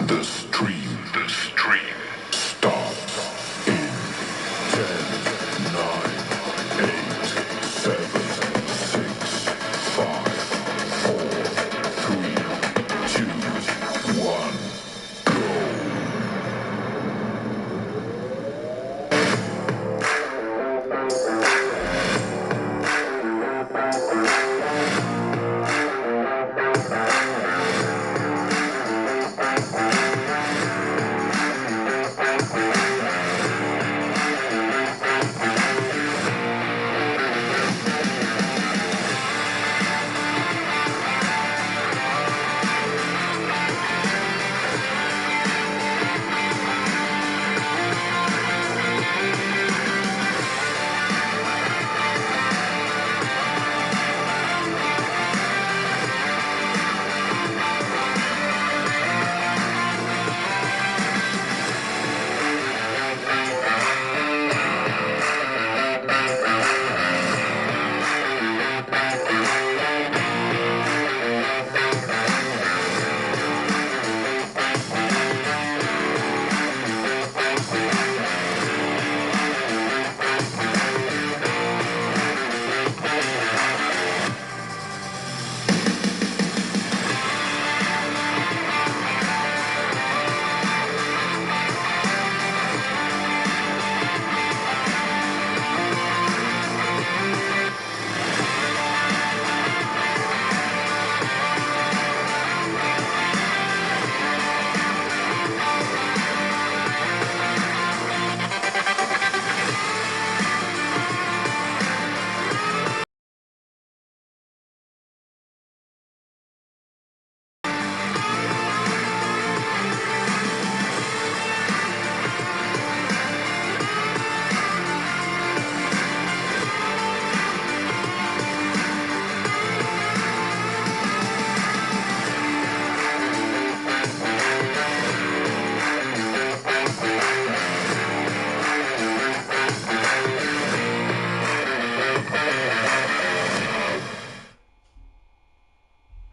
The stream starts in 10, 9, 8, 7, 6, 5, 4, 3, 2, 1, go.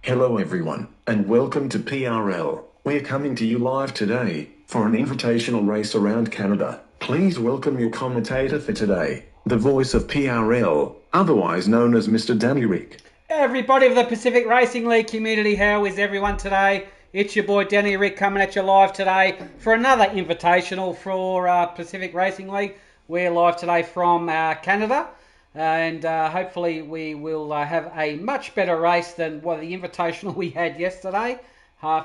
Hello everyone, and welcome to PRL. We're coming to you live today for an invitational race around Canada. Please welcome your commentator for today, the voice of PRL, otherwise known as Mr. Danny Rick. Everybody of the Pacific Racing League community, how is everyone today? It's your boy Danny Rick coming at you live today for another invitational for Pacific Racing League. We're live today from Canada. And hopefully we will have a much better race than what the invitational we had yesterday.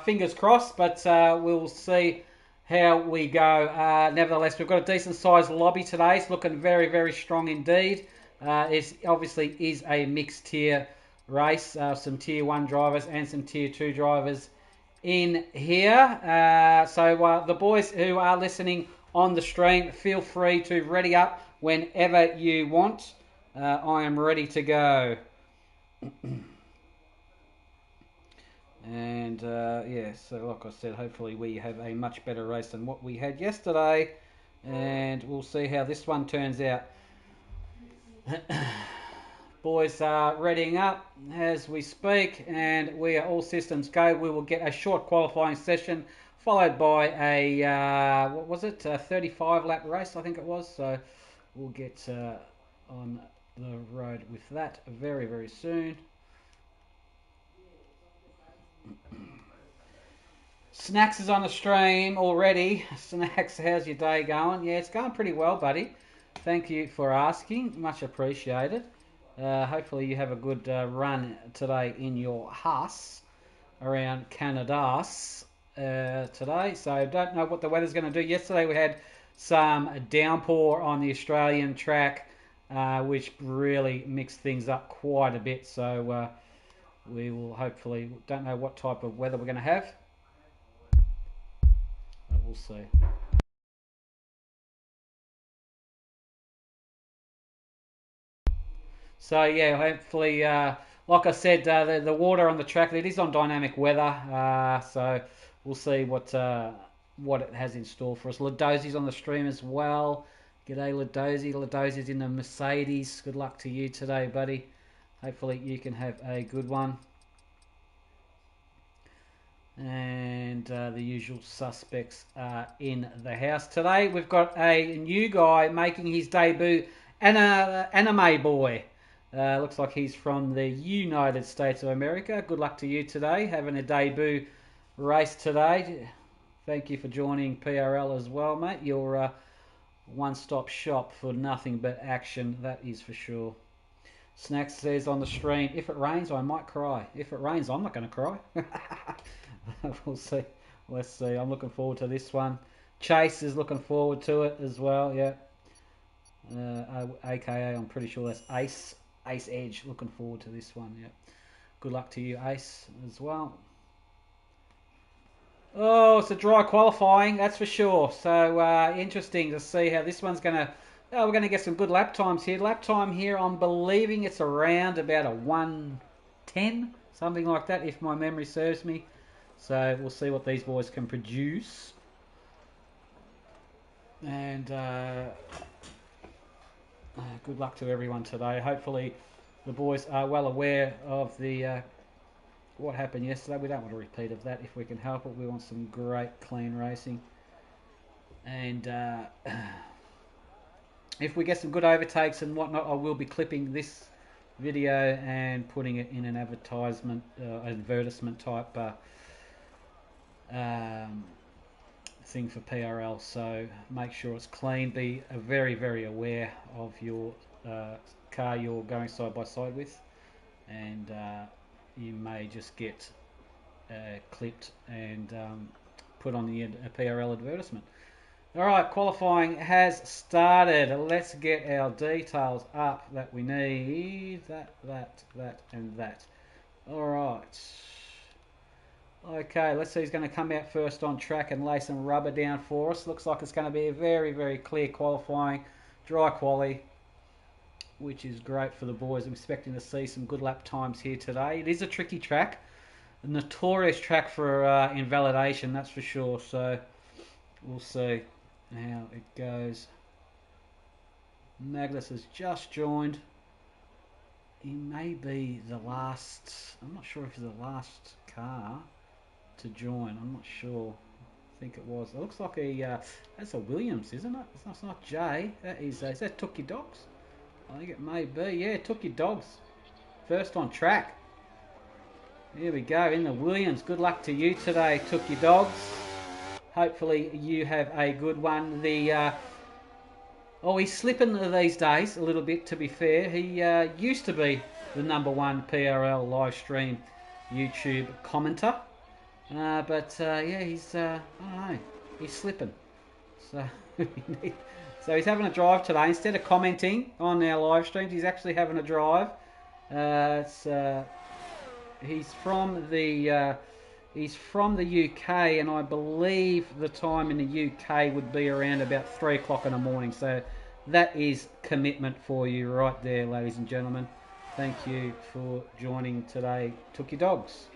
Fingers crossed, but we'll see how we go. Nevertheless, we've got a decent sized lobby today. It's looking very, very strong indeed. It obviously is a mixed tier race. Some tier 1 drivers and some tier 2 drivers in here. So the boys who are listening on the stream, feel free to ready up whenever you want. I am ready to go. And yeah, so like I said, hopefully we have a much better race than what we had yesterday. And we'll see how this one turns out. Boys are readying up as we speak, and we are all systems go. We will get a short qualifying session, followed by a, what was it, a 35 lap race, I think it was. So we'll get on the road with that very, very soon. Snacks is on the stream already. Snacks, how's your day going? Yeah, it's going pretty well, buddy. Thank you for asking. Much appreciated. Hopefully you have a good run today in your house around Canada today. So don't know what the weather's going to do. Yesterday we had some downpour on the Australian track, which really mixed things up quite a bit. So we will hopefully, don't know what type of weather we're going to have, but we'll see. So yeah, hopefully, like I said, the water on the track, it is on dynamic weather, so we'll see what it has in store for us. Ladozi's on the stream as well. G'day Ladozi. Ladozi's in the Mercedes. Good luck to you today, buddy. Hopefully you can have a good one. And the usual suspects are in the house today. We've got a new guy making his debut, Anime Boy. Looks like he's from the United States of America. Good luck to you today, having a debut race today. Thank you for joining PRL as well, mate. You're a one-stop shop for nothing but action, that is for sure. Snacks says on the stream, if it rains, I might cry. If it rains, I'm not going to cry. We'll see. Let's see. I'm looking forward to this one. Chase is looking forward to it as well, yeah. AKA, I'm pretty sure that's Ace. Ace Edge, looking forward to this one, yeah. Good luck to you, Ace, as well. Oh, it's a dry qualifying, that's for sure. So, interesting to see how this one's going to... Oh, we're going to get some good lap times here. Lap time here, I'm believing it's around about a 1:10, something like that, if my memory serves me. So we'll see what these boys can produce. And good luck to everyone today. Hopefully the boys are well aware of the what happened yesterday. We don't want a repeat of that if we can help it. We want some great, clean racing. And... if we get some good overtakes and whatnot, I will be clipping this video and putting it in an advertisement type thing for PRL. So make sure it's clean. Be very, very aware of your car you're going side by side with, and you may just get clipped and put on the PRL advertisement. Alright, qualifying has started. Let's get our details up that we need. That, and that. Alright. Okay, let's see who's going to come out first on track and lay some rubber down for us. Looks like it's going to be a very, very clear qualifying. Dry quali, which is great for the boys. I'm expecting to see some good lap times here today. It is a tricky track. A notorious track for invalidation, that's for sure. So, we'll see how it goes. Magnus has just joined. He may be the last, I'm not sure if he's the last car to join. I'm not sure. I think it was. It looks like that's a Williams, isn't it? It's not Jay. Is that Took Your Dogs? I think it may be. Yeah, Took Your Dogs. First on track. Here we go, in the Williams. Good luck to you today, Took Your Dogs. Hopefully you have a good one. He's slipping these days a little bit, to be fair. He used to be the #1 PRL live stream YouTube commenter. But he's, I don't know, he's slipping. So, so he's having a drive today. Instead of commenting on our live streams, he's actually having a drive. He's from the UK, and I believe the time in the UK would be around about 3 o'clock in the morning. So that is commitment for you right there, ladies and gentlemen. Thank you for joining today, Took Your Dogs.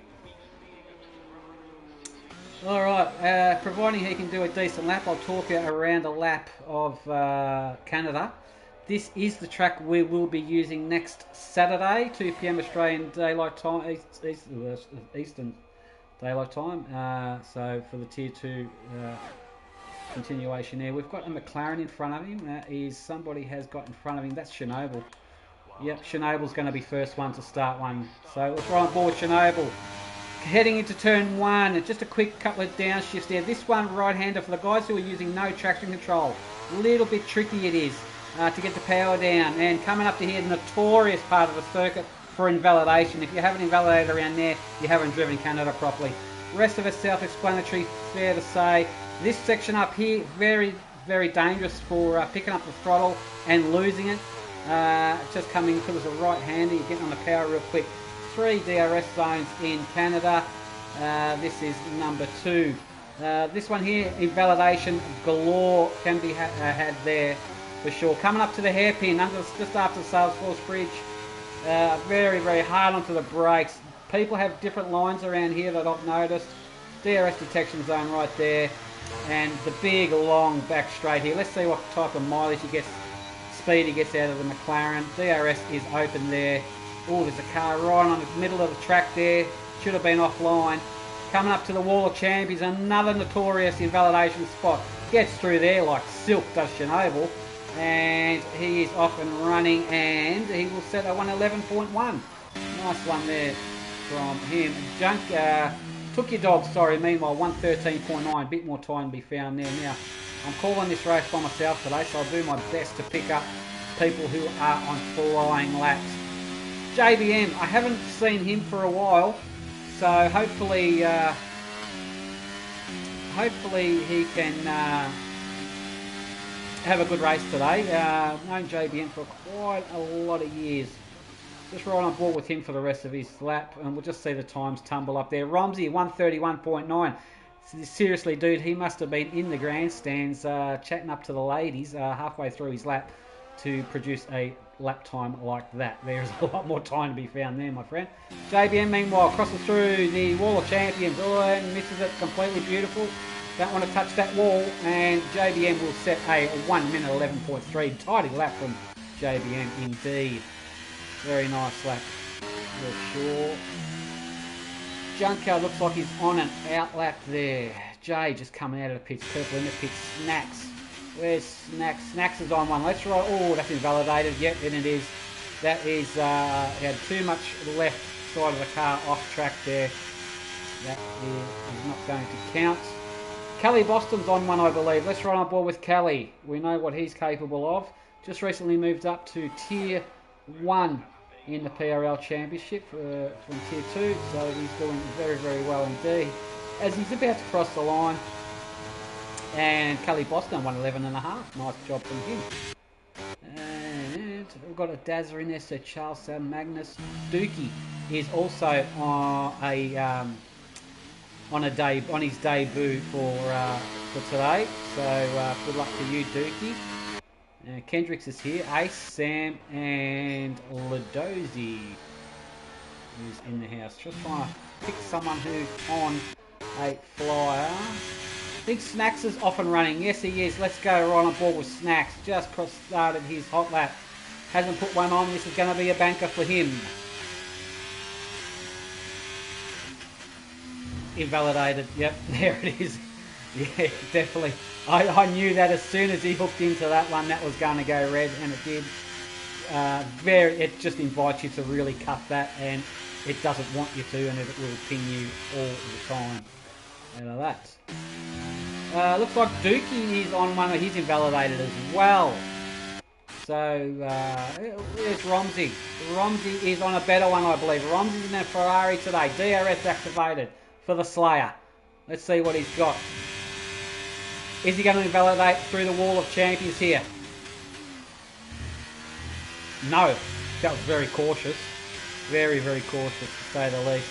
Alright, providing he can do a decent lap, I'll talk around a lap of Canada. This is the track we will be using next Saturday, 2 p.m. Australian Daylight Time, Eastern Daylight Time. So for the Tier 2 continuation there, we've got a McLaren in front of him. That is, somebody has got in front of him. That's Chernobyl. Yep, Chernobyl's going to be first one to start one. So let's run on board Chernobyl. Heading into turn 1, just a quick couple of downshifts there. This one right-hander for the guys who are using no traction control. A little bit tricky it is to get the power down. And coming up to here, the notorious part of the circuit for invalidation. If you haven't invalidated around there, you haven't driven Canada properly. Rest of it's self-explanatory, fair to say. This section up here, very, very dangerous for picking up the throttle and losing it. Just coming because of a right-hander, you're getting on the power real quick. 3 DRS zones in Canada. This is number 2. This one here, invalidation galore can be had there for sure. Coming up to the hairpin, just after the Salesforce Bridge. Very, very hard onto the brakes. People have different lines around here that I've noticed. DRS detection zone right there. And the big, long back straight here. Let's see what type of mileage he gets, speed he gets out of the McLaren. DRS is open there. Oh, there's a car right on the middle of the track there. Should have been offline. Coming up to the Wall of Champions, another notorious invalidation spot. Gets through there like silk does Chernobyl. And he is off and running, and he will set a 111.1. Nice one there from him. Junk took your dog, sorry, meanwhile 113.9, bit more time to be found there. Now, I'm calling this race by myself today, so I'll do my best to pick up people who are on flying laps. JBM, I haven't seen him for a while, so hopefully he can have a good race today. Known JBM for quite a lot of years. Just right on board with him for the rest of his lap, and we'll just see the times tumble up there. Romsey, 131.9. Seriously, dude, he must have been in the grandstands chatting up to the ladies halfway through his lap to produce a lap time like that. There's a lot more time to be found there, my friend. JBM, meanwhile, crosses through the Wall of Champions. Oh, and misses it completely beautiful. Don't want to touch that wall, and JBM will set a 1 minute 11.3. Tidy lap from JBM indeed. Very nice lap, for sure. Junker looks like he's on an out lap there. Jay just coming out of the pits, purple in the pits. Snacks. Where's Snacks? Snacks is on one. Let's try. Oh, that's invalidated. Yep, and it is. That is, he had too much left side of the car off track there. That is not going to count. Kelly Boston's on one, I believe. Let's run on board with Kelly. We know what he's capable of. Just recently moved up to Tier 1 in the PRL Championship from Tier 2. So he's doing very, very well indeed. As he's about to cross the line. And Kelly Boston, 111.5. Nice job from him. And we've got a Dazza in there. So Charles Magnus Dookie is also on his debut for today. So good luck to you, Dookie. Kendricks is here. Ace, Sam, and Ladozi is in the house. Just trying to pick someone who's on a flyer. I think Snacks is off and running. Yes, he is. Let's go right on board with Snacks. Just started his hot lap. Hasn't put one on. This is going to be a banker for him. Invalidated. Yep, there it is. Yeah, definitely. I knew that as soon as he hooked into that one, that was going to go red, and it did. It just invites you to really cut that, and it doesn't want you to, and it will ping you all the time. Out of that. Looks like Dookie is on one, he's invalidated as well. So, there's Romsey. Romsey is on a better one, I believe. Romsey's in a Ferrari today. DRS activated for the Slayer. Let's see what he's got. Is he going to invalidate through the Wall of Champions here? No. That was very cautious. Very, very cautious, to say the least.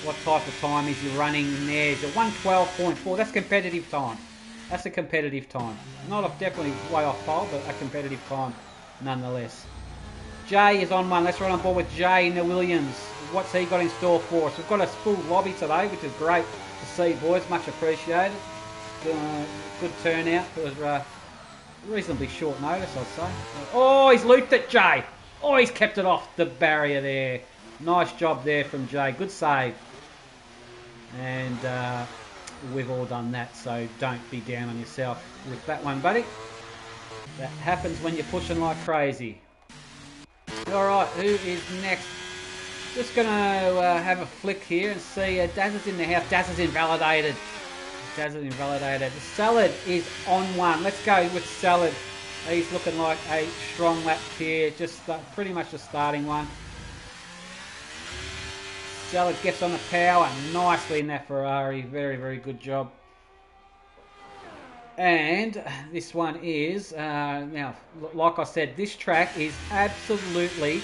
What type of time is he running there? It's a 112.4. That's competitive time. That's a competitive time. Definitely way off pole, but a competitive time nonetheless. Jay is on one. Let's run on board with Jay in the Williams. What's he got in store for us? We've got a full lobby today, which is great to see, boys. Much appreciated. Good turnout for reasonably short notice, I'd say. Oh, he's looped it, Jay. Oh, he's kept it off the barrier there. Nice job there from Jay. Good save. And we've all done that, so don't be down on yourself with that one, buddy. That happens when you're pushing like crazy. Alright, who is next? Just going to have a flick here and see. Dazza's in the house. Dazza's invalidated. Dazza's invalidated. Salad is on one. Let's go with Salad. He's looking like a strong lap here. Just pretty much the starting one. Salad gets on the power nicely in that Ferrari. Very, very good job. And this one is, now, like I said, this track is absolutely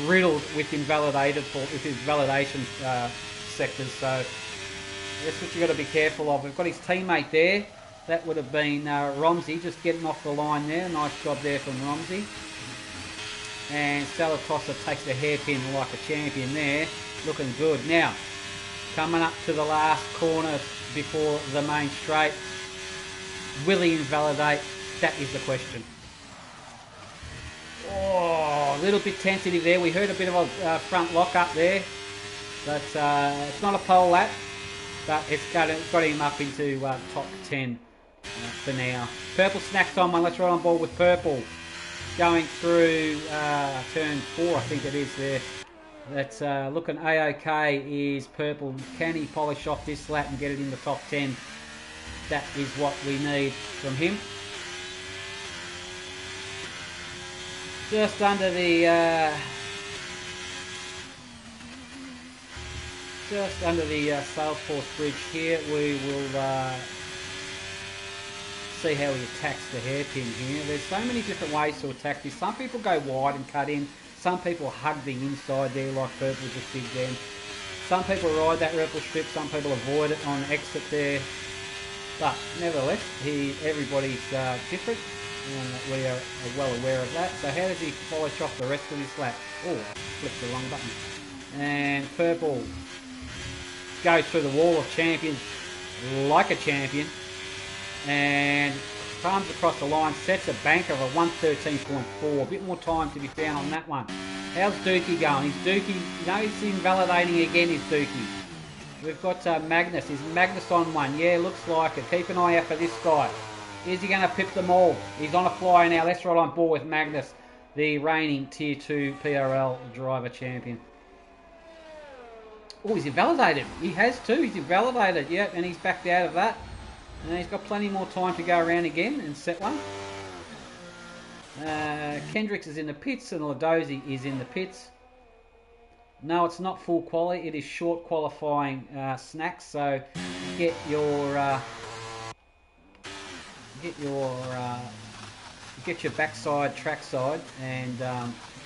riddled with invalidation sectors. So that's what you've got to be careful of. We've got his teammate there. That would have been Romsey, just getting off the line there. Nice job there from Romsey. And Salatossa takes the hairpin like a champion there. Looking good. Now, coming up to the last corner before the main straight. Will he invalidate? That is the question. Oh, a little bit tentative there. We heard a bit of a front lock up there. But it's not a pole lap. but it's got him up into top 10 for now. Purple Snacks on one. Let's ride on board with Purple. Going through turn 4, I think it is there. That's looking A-OK is Purple. Can he polish off this lap and get it in the top 10? That is what we need from him. Just under the Salesforce Bridge here, we will see how he attacks the hairpin here. There's so many different ways to attack this. Some people go wide and cut in. Some people hug the inside there like Purple just did then. Some people ride that ripple strip. Some people avoid it on exit there. But nevertheless, everybody's different, and we are well aware of that. So how does he polish off the rest of this lap? Oh, I flipped the wrong button. And Purple goes through the wall of champions like a champion and comes across the line, sets a bank of a 113.4. A bit more time to be found on that one. How's Dookie going? Is Dookie, he's invalidating again, is Dookie. We've got Magnus. Is Magnus on one? Yeah, looks like it. Keep an eye out for this guy. Is he going to pip them all? He's on a flyer now. Let's ride on board with Magnus, the reigning Tier 2 PRL driver champion. Oh, he's invalidated. He has too. He's invalidated. Yep, and he's backed out of that. And he's got plenty more time to go around again and set one. Kendricks is in the pits and Ladozi is in the pits. No, it's not full quality. It is short qualifying snacks. So get your backside, trackside, and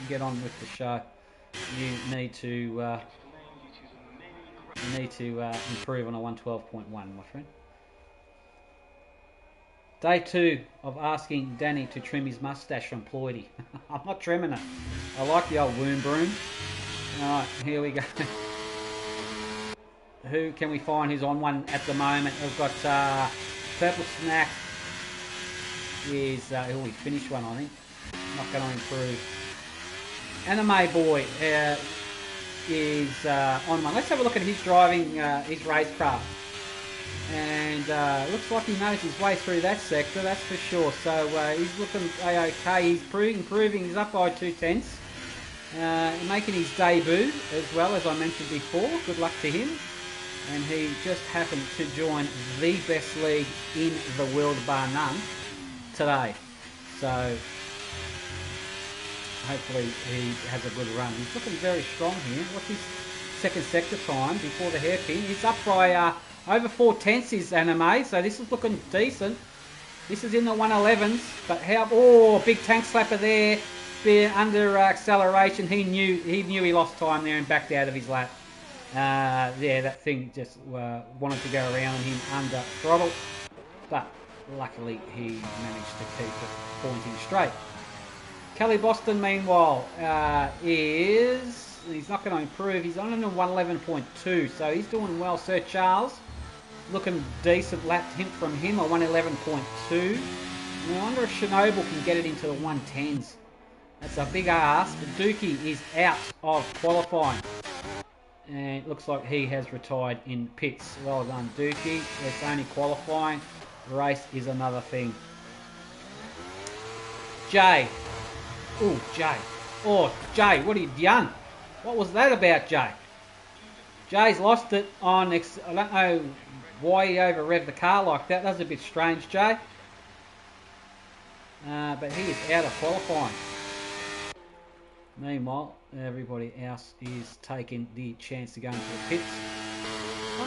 get on with the show. You need to improve on a 112.1, my friend. Day 2 of asking Danny to trim his mustache from Ploidy. I'm not trimming it. I like the old wound broom. Alright, here we go. Who can we find who's on one at the moment? We've got Purple Snack is, he finished one, I think. Not going to improve. Anime Boy is on one. Let's have a look at his driving, his racecraft. And looks like he knows his way through that sector, that's for sure. So he's looking okay. He's improving. He's up by 2/10. Making his debut as well, as I mentioned before. Good luck to him. And he just happened to join the best league in the world, bar none, today. So hopefully he has a good run. He's looking very strong here. What's his second sector time before the hairpin? He's up by over 4/10 is Anime, so this is looking decent. This is in the 111s, but big tank slapper there. Under acceleration, he knew he lost time there and backed out of his lap. That thing just wanted to go around him under throttle, but luckily he managed to keep it pointing straight. Kelly Boston, meanwhile, he's not going to improve. He's on a 111.2, so he's doing well. Sir Charles, looking decent lap hint from him, a 111.2. And I wonder if Chernobyl can get it into the 110s. That's a big ask. But Dookie is out of qualifying. And it looks like he has retired in pits. Well done, Dookie. It's only qualifying. The race is another thing. Jay. Oh, Jay. Oh, Jay, what have you done? What was that about, Jay? Jay's lost it on... I don't know why he over-revved the car like that. That was a bit strange, Jay. But he is out of qualifying. Meanwhile, everybody else is taking the chance to go into the pits.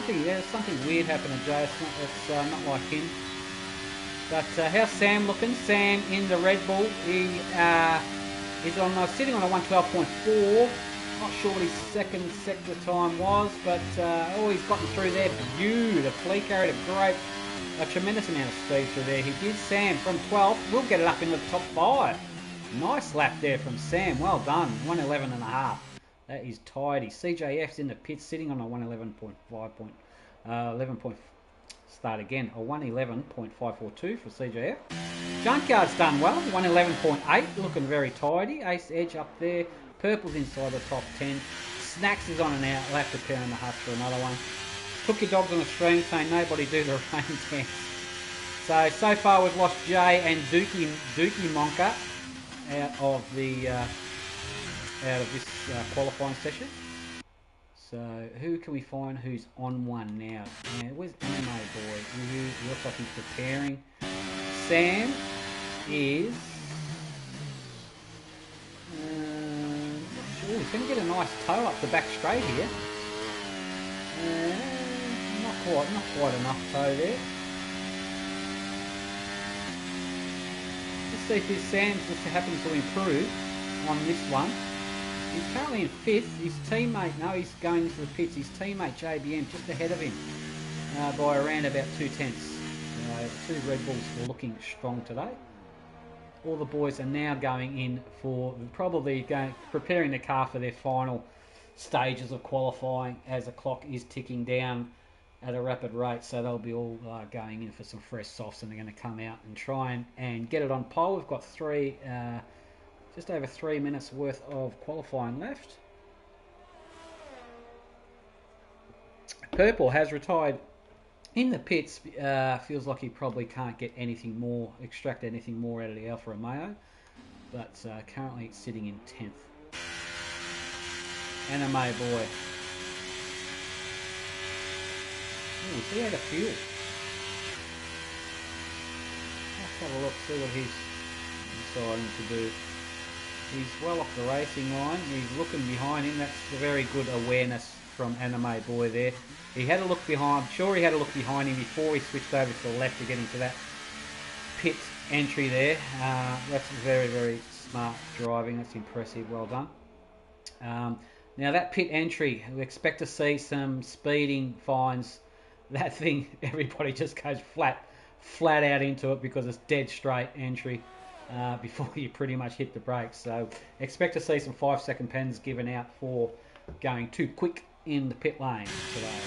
There's something weird happening to Jay. It's not like him. But how's Sam looking? Sam in the Red Bull. He is sitting on a 112.4. Not sure what his second sector time was, but he's gotten through there beautifully. Carried a tremendous amount of speed through there. He did. Sam from 12th. We'll get it up into the top 5. Nice lap there from Sam. Well done. 111.5. That is tidy. CJF's in the pits sitting on a 111.5. Start again. A 111.542 for CJF. Junkyard's done well. 111.8. Looking very tidy. Ace Edge up there. Purple's inside the top 10. Snacks is on an out lap to 10.5 for another one. Took your dogs on a stream saying nobody do the rain dance. So far we've lost Jay and Dookie Monka out of this qualifying session. So who can we find who's on one now? Where's Anime Boy? He looks like he's preparing. Sam is... he's going to get a nice toe up the back straight here. Not quite enough toe there. Let's see if this Sam just happens to improve on this one. He's currently in 5th. His teammate, no, he's going into the pits. His teammate JBM just ahead of him by around about 2/10. Two Red Bulls were looking strong today. All the boys are now going in for preparing the car for their final stages of qualifying as the clock is ticking down at a rapid rate. So they'll be all going in for some fresh softs, and they're going to come out and try and get it on pole. We've got just over 3 minutes worth of qualifying left. Purple has retired in the pits. Feels like he probably can't get anything more, extract anything more out of the Alfa Romeo, but currently sitting in 10th. Anime Boy. Oh, he's out of fuel. Let's have a look, see what he's deciding to do. He's well off the racing line. He's looking behind him. That's a very good awareness from Anime Boy there. He had a look behind. I'm sure he had a look behind him before he switched over to the left to get into that pit entry there. That's very, very smart driving. That's impressive. Well done. Now that pit entry, we expect to see some speeding fines. That thing, everybody just goes flat out into it because it's dead straight entry. Before you pretty much hit the brakes. So expect to see some 5-second pens given out for going too quick in the pit lane today.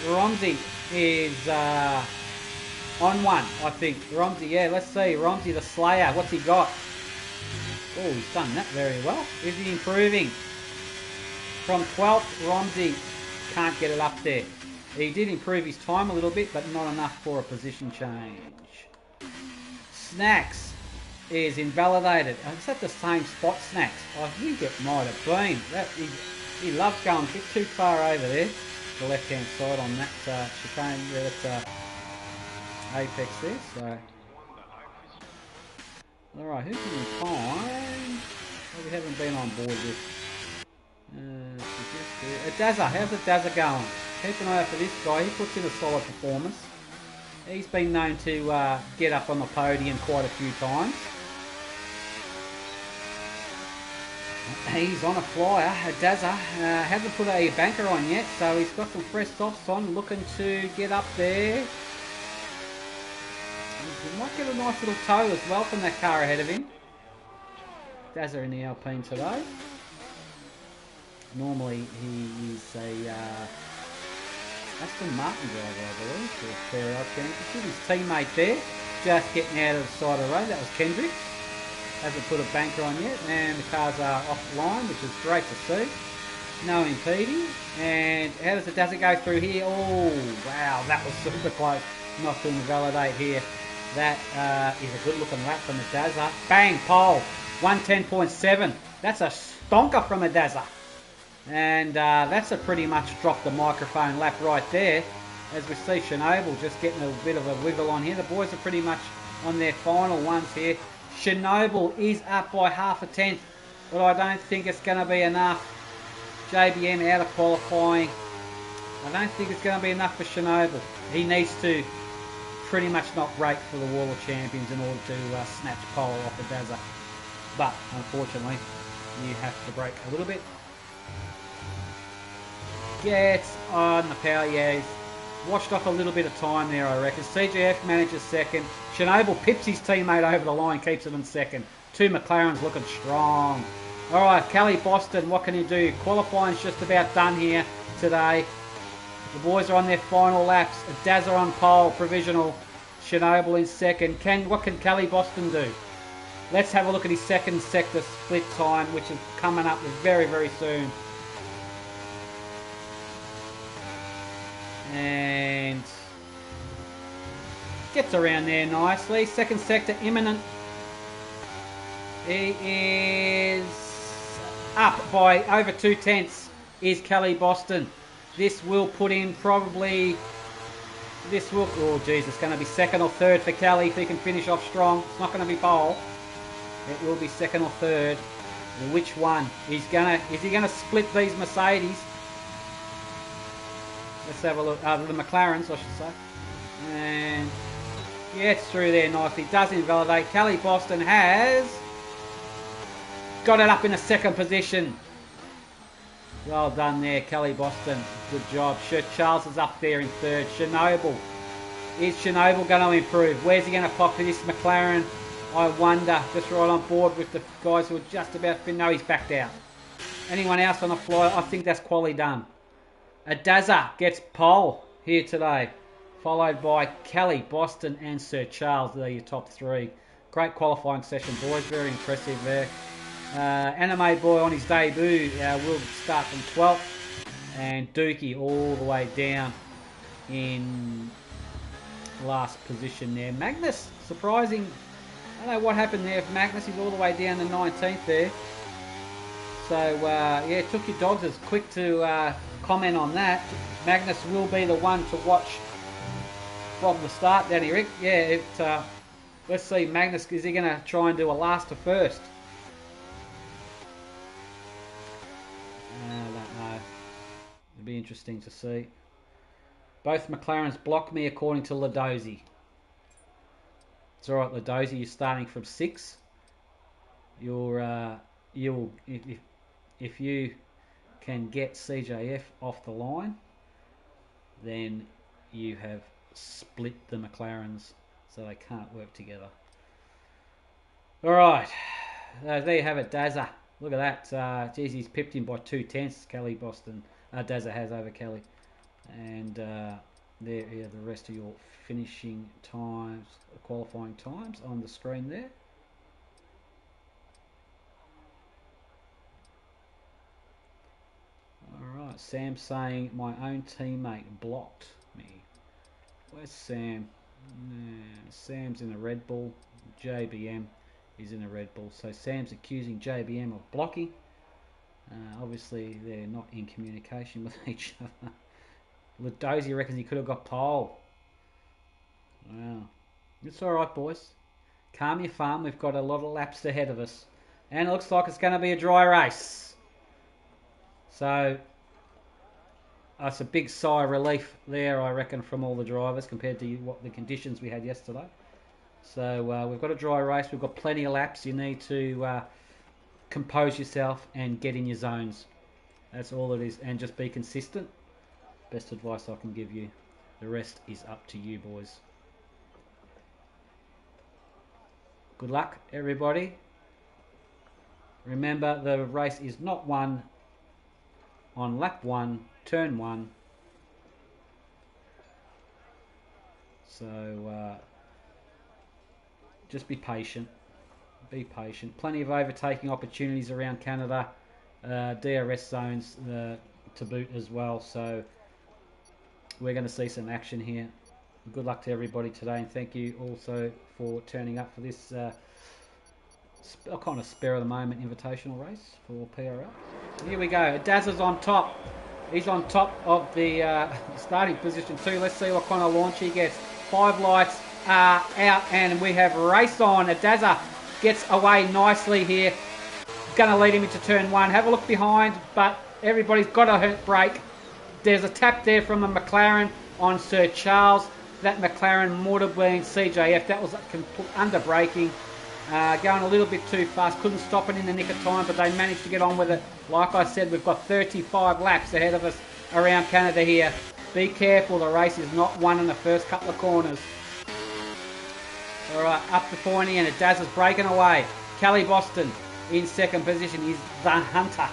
Romsey is on one, I think. Romsey, yeah, let's see. Romsey the Slayer, what's he got? Oh, he's done that very well. Is he improving? From 12th, Romsey can't get it up there. He did improve his time a little bit, but not enough for a position change. Snacks is invalidated. Is that the same spot, Snacks? I think it might have been. He loves going a bit too far over there, the left-hand side on that chicane, that apex there. So, all right, who can we find? Well, we haven't been on board with. Dazza, how's the Dazza going? Keep an eye out for this guy. He puts in a solid performance. He's been known to get up on the podium quite a few times. He's on a flyer. Dazza hasn't put a banker on yet, so he's got some fresh softs on, looking to get up there. He might get a nice little toe as well from that car ahead of him. Dazza in the Alpine today. Normally he is a Aston Martin driver, I believe, for the Prl Championship. His teammate there, just getting out of the side of the road, that was Kendrick. Hasn't put a banker on yet, and the cars are offline, which is great to see. No impeding. And how does it go through here? Oh, wow, that was super close. Not to invalidate here. That is a good looking lap from the Dazza. Bang, pole. 110.7. That's a stonker from a Dazza. And that's a pretty much drop the microphone lap right there. As we see Chernobyl just getting a bit of a wiggle on here. The boys are pretty much on their final ones here. Chernobyl is up by half a tenth, but I don't think it's going to be enough. JBM out of qualifying. I don't think it's going to be enough for Chernobyl. He needs to pretty much not break for the Wall of Champions in order to snatch pole off the Dazza. But unfortunately, you have to break a little bit. Gets on the power, yeah. Washed off a little bit of time there, I reckon. CGF manages second. Chernobyl pips his teammate over the line, keeps it in second. Two McLarens looking strong. All right, Kelly Boston, what can he do? Qualifying's just about done here today. The boys are on their final laps. Dazza on pole, provisional. Chernobyl in second. What can Kelly Boston do? Let's have a look at his second sector split time, which is coming up very, very soon. And gets around there nicely. Second sector imminent. He is up by over 2/10 is Kelly Boston. This will put in probably, oh geez, it's going to be second or third for Kelly if he can finish off strong. It's not going to be pole. It will be second or third. Which one? Is he gonna split these Mercedes? Let's have a look. The McLarens, I should say. And gets through there nicely. Does invalidate. Kelly Boston has got it up in a second position. Well done there, Kelly Boston. Good job. Charles is up there in third. Chernobyl. Is Chernobyl going to improve? Where's he going to pop for this McLaren? I wonder. Just right on board with the guys who are just about to... No, he's backed out. Anyone else on the fly? I think that's quality done. Adaza gets pole here today. Followed by Kelly, Boston and Sir Charles. They're your top three. Great qualifying session, boys. Very impressive there. Anime Boy on his debut will start from 12th. And Dookie all the way down in last position there. Magnus, surprising. I don't know what happened there. Magnus is all the way down to 19th there. So, yeah, it took your dogs as quick to comment on that. Magnus will be the one to watch from the start, Danny Rick. Yeah, let's see, Magnus, is he going to try and do a last to first? I don't know. It'll be interesting to see. Both McLarens blocked me according to Ladozi. It's alright, Ladozi, you're starting from 6. If you can get CJF off the line, then you have split the McLarens, so they can't work together. Alright, there you have it, Dazza. Look at that. Geez, he's pipped him by 2/10. Kelly Boston. Dazza has over Kelly. And there are the rest of your finishing times, qualifying times on the screen there. Alright, Sam saying my own teammate blocked me. Where's Sam? Sam's in a Red Bull. JBM is in a Red Bull. So Sam's accusing JBM of blocking. Obviously they're not in communication with each other. Ladozi reckons he could have got pole. Wow. It's alright, boys. Calm your farm. We've got a lot of laps ahead of us. And it looks like it's going to be a dry race. So, that's a big sigh of relief there, I reckon, from all the drivers compared to what the conditions we had yesterday. So, we've got a dry race. We've got plenty of laps. You need to compose yourself and get in your zones. That's all it is. And just be consistent. Best advice I can give you. The rest is up to you, boys. Good luck, everybody. Remember, the race is not won on lap 1, turn 1. So, just be patient. Be patient. Plenty of overtaking opportunities around Canada. DRS zones to boot as well. So, we're going to see some action here. Good luck to everybody today, and thank you also for turning up for this kind of spare of the moment invitational race for PRL. Here we go. Dazza's on top. He's on top of the starting position too. Let's see what kind of launch he gets. 5 lights are out, and we have race on. Dazza gets away nicely here. Going to lead him into turn 1. Have a look behind, but everybody's got a brake. There's a tap there from a McLaren on Sir Charles. That McLaren would have been CJF. That was under braking. Going a little bit too fast. Couldn't stop it in the nick of time, but they managed to get on with it. Like I said, we've got 35 laps ahead of us around Canada here. Be careful, the race is not won in the first couple of corners. Alright, up to pointy, and Daz is breaking away. Kelly Boston in second position is the Hunter.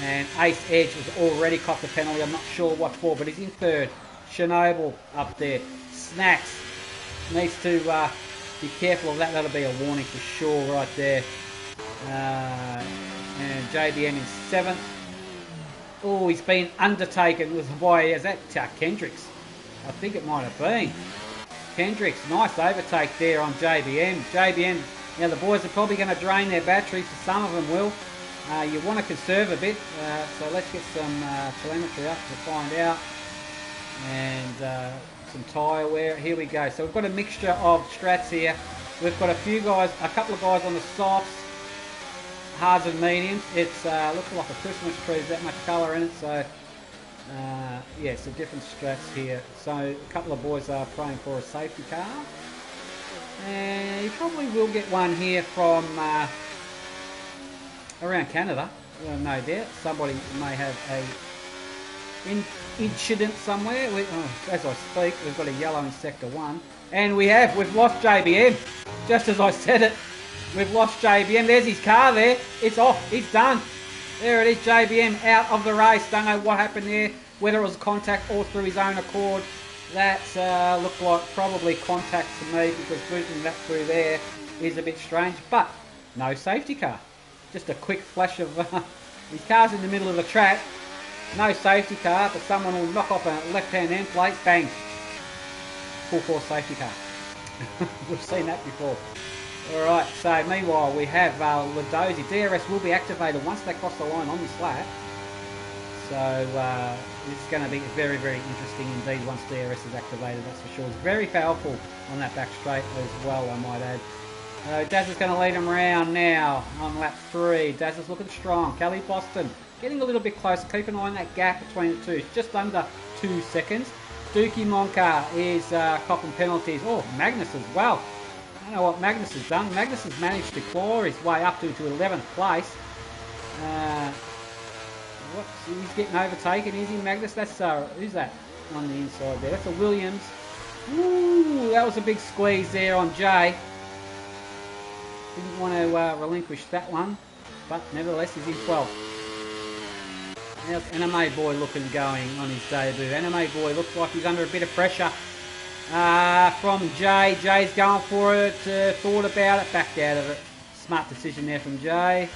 And Ace Edge has already copped the penalty. I'm not sure what for, but he's in third. Chernobyl up there. Snacks needs to be careful of that. That'll be a warning for sure right there. And JBM in 7th. Oh, he's been undertaken by, is that Kendricks? I think it might have been. Kendricks, nice overtake there on JBM. JBM, now the boys are probably going to drain their batteries, some of them will. You want to conserve a bit, so let's get some telemetry up to find out. And some tyre wear. Here we go. So we've got a mixture of strats here. We've got a couple of guys on the softs, hards and mediums. It's looks like a Christmas tree, there's that much colour in it, so yeah, so different strats here. So a couple of boys are praying for a safety car. And you probably will get one here from around Canada, no doubt. Somebody may have a incident somewhere. As I speak, we've got a yellow in Sector 1. And we've lost JBM. Just as I said it, we've lost JBM. There's his car there. It's off. It's done. There it is, JBM out of the race. Don't know what happened there, whether it was contact or through his own accord. That looked like probably contact to me, because booting that through there is a bit strange. But no safety car. Just a quick flash of his car's in the middle of the track. No safety car, but someone will knock off a left-hand end plate. Bang. Full force safety car. We've seen that before. Alright, so meanwhile we have Ladozi. DRS will be activated once they cross the line on this lap. So this is going to be very, very interesting indeed once DRS is activated, that's for sure. It's very powerful on that back straight as well, I might add. Daz is going to lead him round now on lap 3. Daz is looking strong. Kelly Boston getting a little bit closer. Keep an eye on that gap between the two. It's just under 2 seconds. Dookie Monka is copping penalties. Oh, Magnus as well. I don't know what Magnus has done. Magnus has managed to claw his way up to 11th place. He's getting overtaken, is he, Magnus? That's who's that on the inside there? That's a Williams. Ooh, that was a big squeeze there on Jay. Didn't want to relinquish that one, but nevertheless he's in 12th. How's Anime Boy looking going on his debut? Anime Boy looks like he's under a bit of pressure from Jay. Jay's going for it, thought about it, backed out of it. Smart decision there from Jay.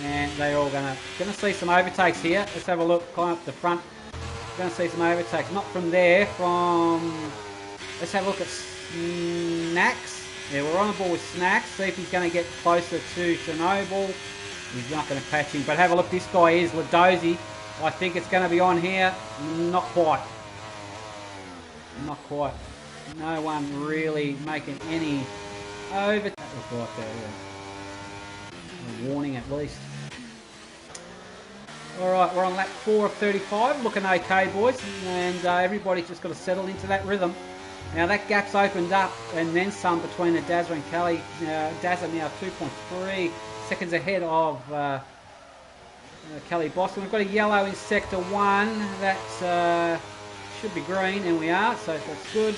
And they're all gonna see some overtakes here. Let's have a look, climb up the front. Gonna see some overtakes. Not from there, let's have a look at Snacks. Yeah, we're on the ball with Snacks. See if he's gonna get closer to Chernobyl. He's not gonna patch him, but have a look, this guy is Ladozi. I think it's gonna be on here. Not quite. Not quite. No one really making any over. That was right there, yeah. A warning at least. Alright, we're on lap 4 of 35, looking okay, boys, and everybody's just got to settle into that rhythm. Now that gap's opened up, and then some between the Dazza and Kelly. Dazza now 2.3 seconds ahead of Kelly Boston. We've got a yellow in Sector 1, that should be green, and we are, so that's good.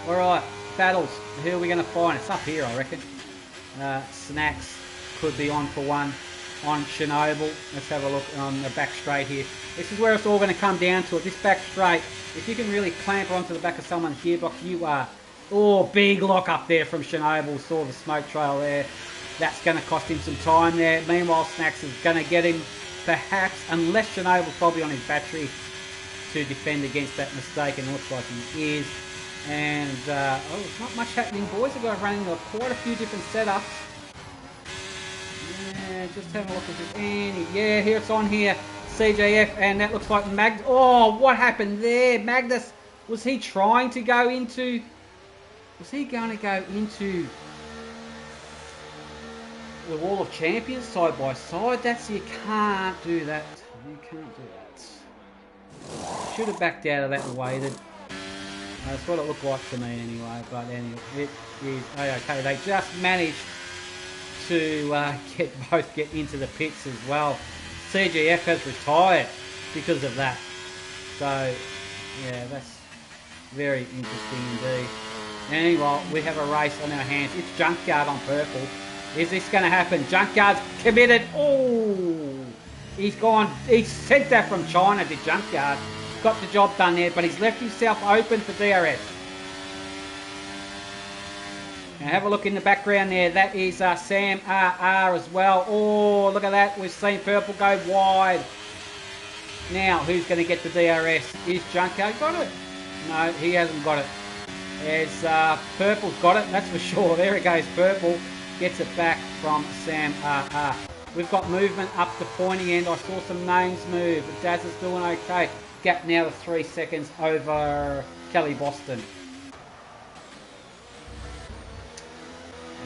Alright, battles, who are we going to find? It's up here, I reckon. Snacks could be on for one on Chernobyl. Let's have a look on the back straight here. This is where it's all going to come down to it. This back straight, if you can really clamp onto the back of someone's gearbox, you are. Oh, big lock up there from Chernobyl. Saw the smoke trail there. That's going to cost him some time there. Meanwhile, Snacks is going to get him, perhaps, unless Chernobyl's probably on his battery to defend against that mistake, and it looks like he is. And, oh, there's not much happening, boys. We've got running quite a few different setups. Yeah, just having a look if there's any. Yeah, here it's on here. CJF, and that looks like Magnus. Oh, what happened there? Magnus, was he trying to go into... Was he going to go into the Wall of Champions side by side? You can't do that. You can't do that. Should have backed out of that and waited. That's what it looked like to me anyway, but anyway, it is okay. They just managed to get into the pits as well. CGF has retired because of that. So, yeah, that's very interesting indeed. Anyway, we have a race on our hands. It's Junkyard on purple. Is this going to happen? Junkyard's committed. Oh, he's gone. He sent that from China to Junkyard. Got the job done there, but he's left himself open for DRS. Now have a look in the background there. That is Sam RR as well. Oh, look at that. We've seen Purple go wide. Now, who's going to get the DRS? Is Junko got it? No, he hasn't got it. There's Purple's got it, that's for sure. There it goes. Purple gets it back from Sam RR. We've got movement up the pointy end. I saw some names move. Daz is doing okay. Gap now to 3 seconds over Kelly Boston.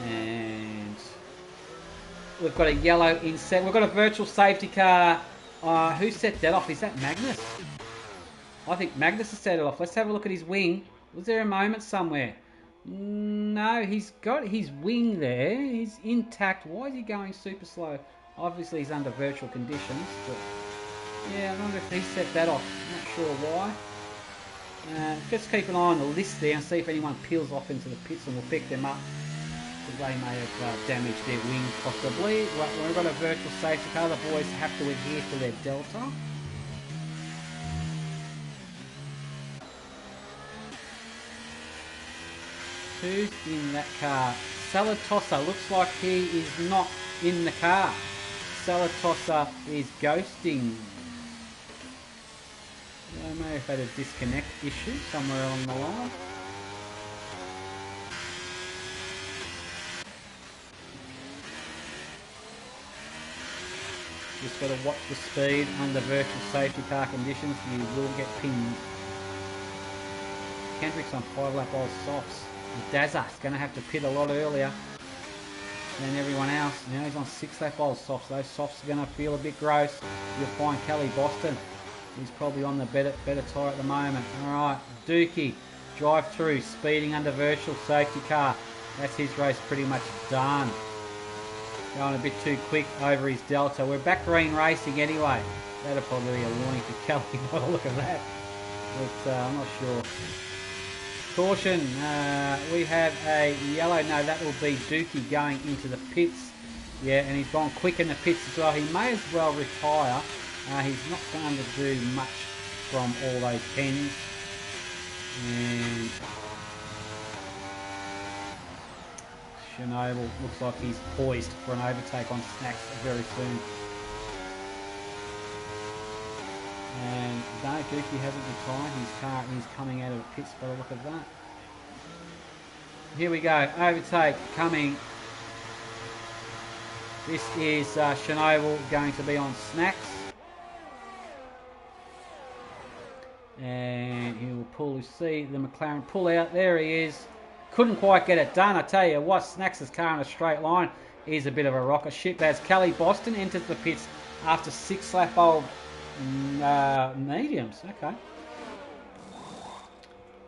And we've got a yellow inset. We've got a virtual safety car. Who set that off? Is that Magnus? I think Magnus has set it off. Let's have a look at his wing. Was there a moment somewhere? No, he's got his wing there. He's intact. Why is he going super slow? Obviously he's under virtual conditions. But yeah, I wonder if he set that off. I'm not sure why. Let's keep an eye on the list there and see if anyone peels off into the pits and we'll pick them up. Because they may have damaged their wing possibly. When we've got a virtual safety car, the boys have to adhere to their delta. Who's in that car? Salatossa. Looks like he is not in the car. Salatossa is ghosting. I may have had a disconnect issue somewhere along the line. Just got to watch the speed under virtual safety car conditions. You will get pinged. Kendrick's on 5 lap old softs. Dazza's going to have to pit a lot earlier than everyone else. Now he's on 6 lap old softs. Those softs are going to feel a bit gross. You'll find Kelly Boston. He's probably on the better tyre at the moment. Alright, Dookie. Drive through, speeding under virtual safety car. That's his race pretty much done. Going a bit too quick over his delta. We're back green racing anyway. That'll probably be a warning for Kelly by the look of that. But I'm not sure. Caution, we have a yellow. No, that will be Dookie going into the pits. Yeah, and he's gone quick in the pits as well. He may as well retire. He's not going to do much from all those pens. And Chernobyl looks like he's poised for an overtake on Snacks very soon. And no, Dookie hasn't retired. His car is coming out of the pits by the look of that. Here we go. Overtake coming. This is Chernobyl going to be on Snacks. And he will pull. You see the McLaren pull out. There he is. Couldn't quite get it done. I tell you what, Snacks' car in a straight line is a bit of a rocket ship as Kelly Boston enters the pits after 6 lap old mediums. Okay.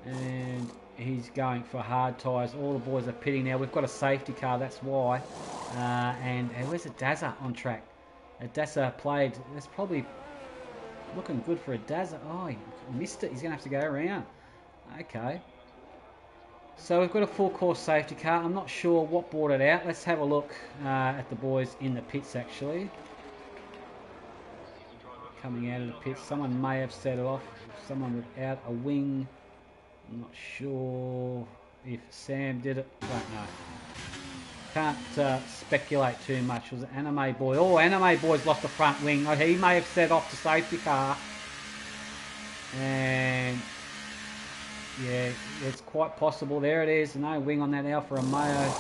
And he's going for hard tyres. All the boys are pitting now. We've got a safety car, that's why. And where's the Dazza on track? A Dazza played. That's probably looking good for a Dazza. Oh, he missed it. He's going to have to go around. Okay. So we've got a full course safety car. I'm not sure what brought it out. Let's have a look at the boys in the pits actually. Coming out of the pits. Someone may have set it off. Someone without a wing. I'm not sure if Sam did it. Don't know. Can't speculate too much. Was it Anime Boy? Oh, Anime Boy's lost the front wing. Oh, he may have set off the safety car. And yeah, it's quite possible. There it is. No wing on that Alfa Romeo.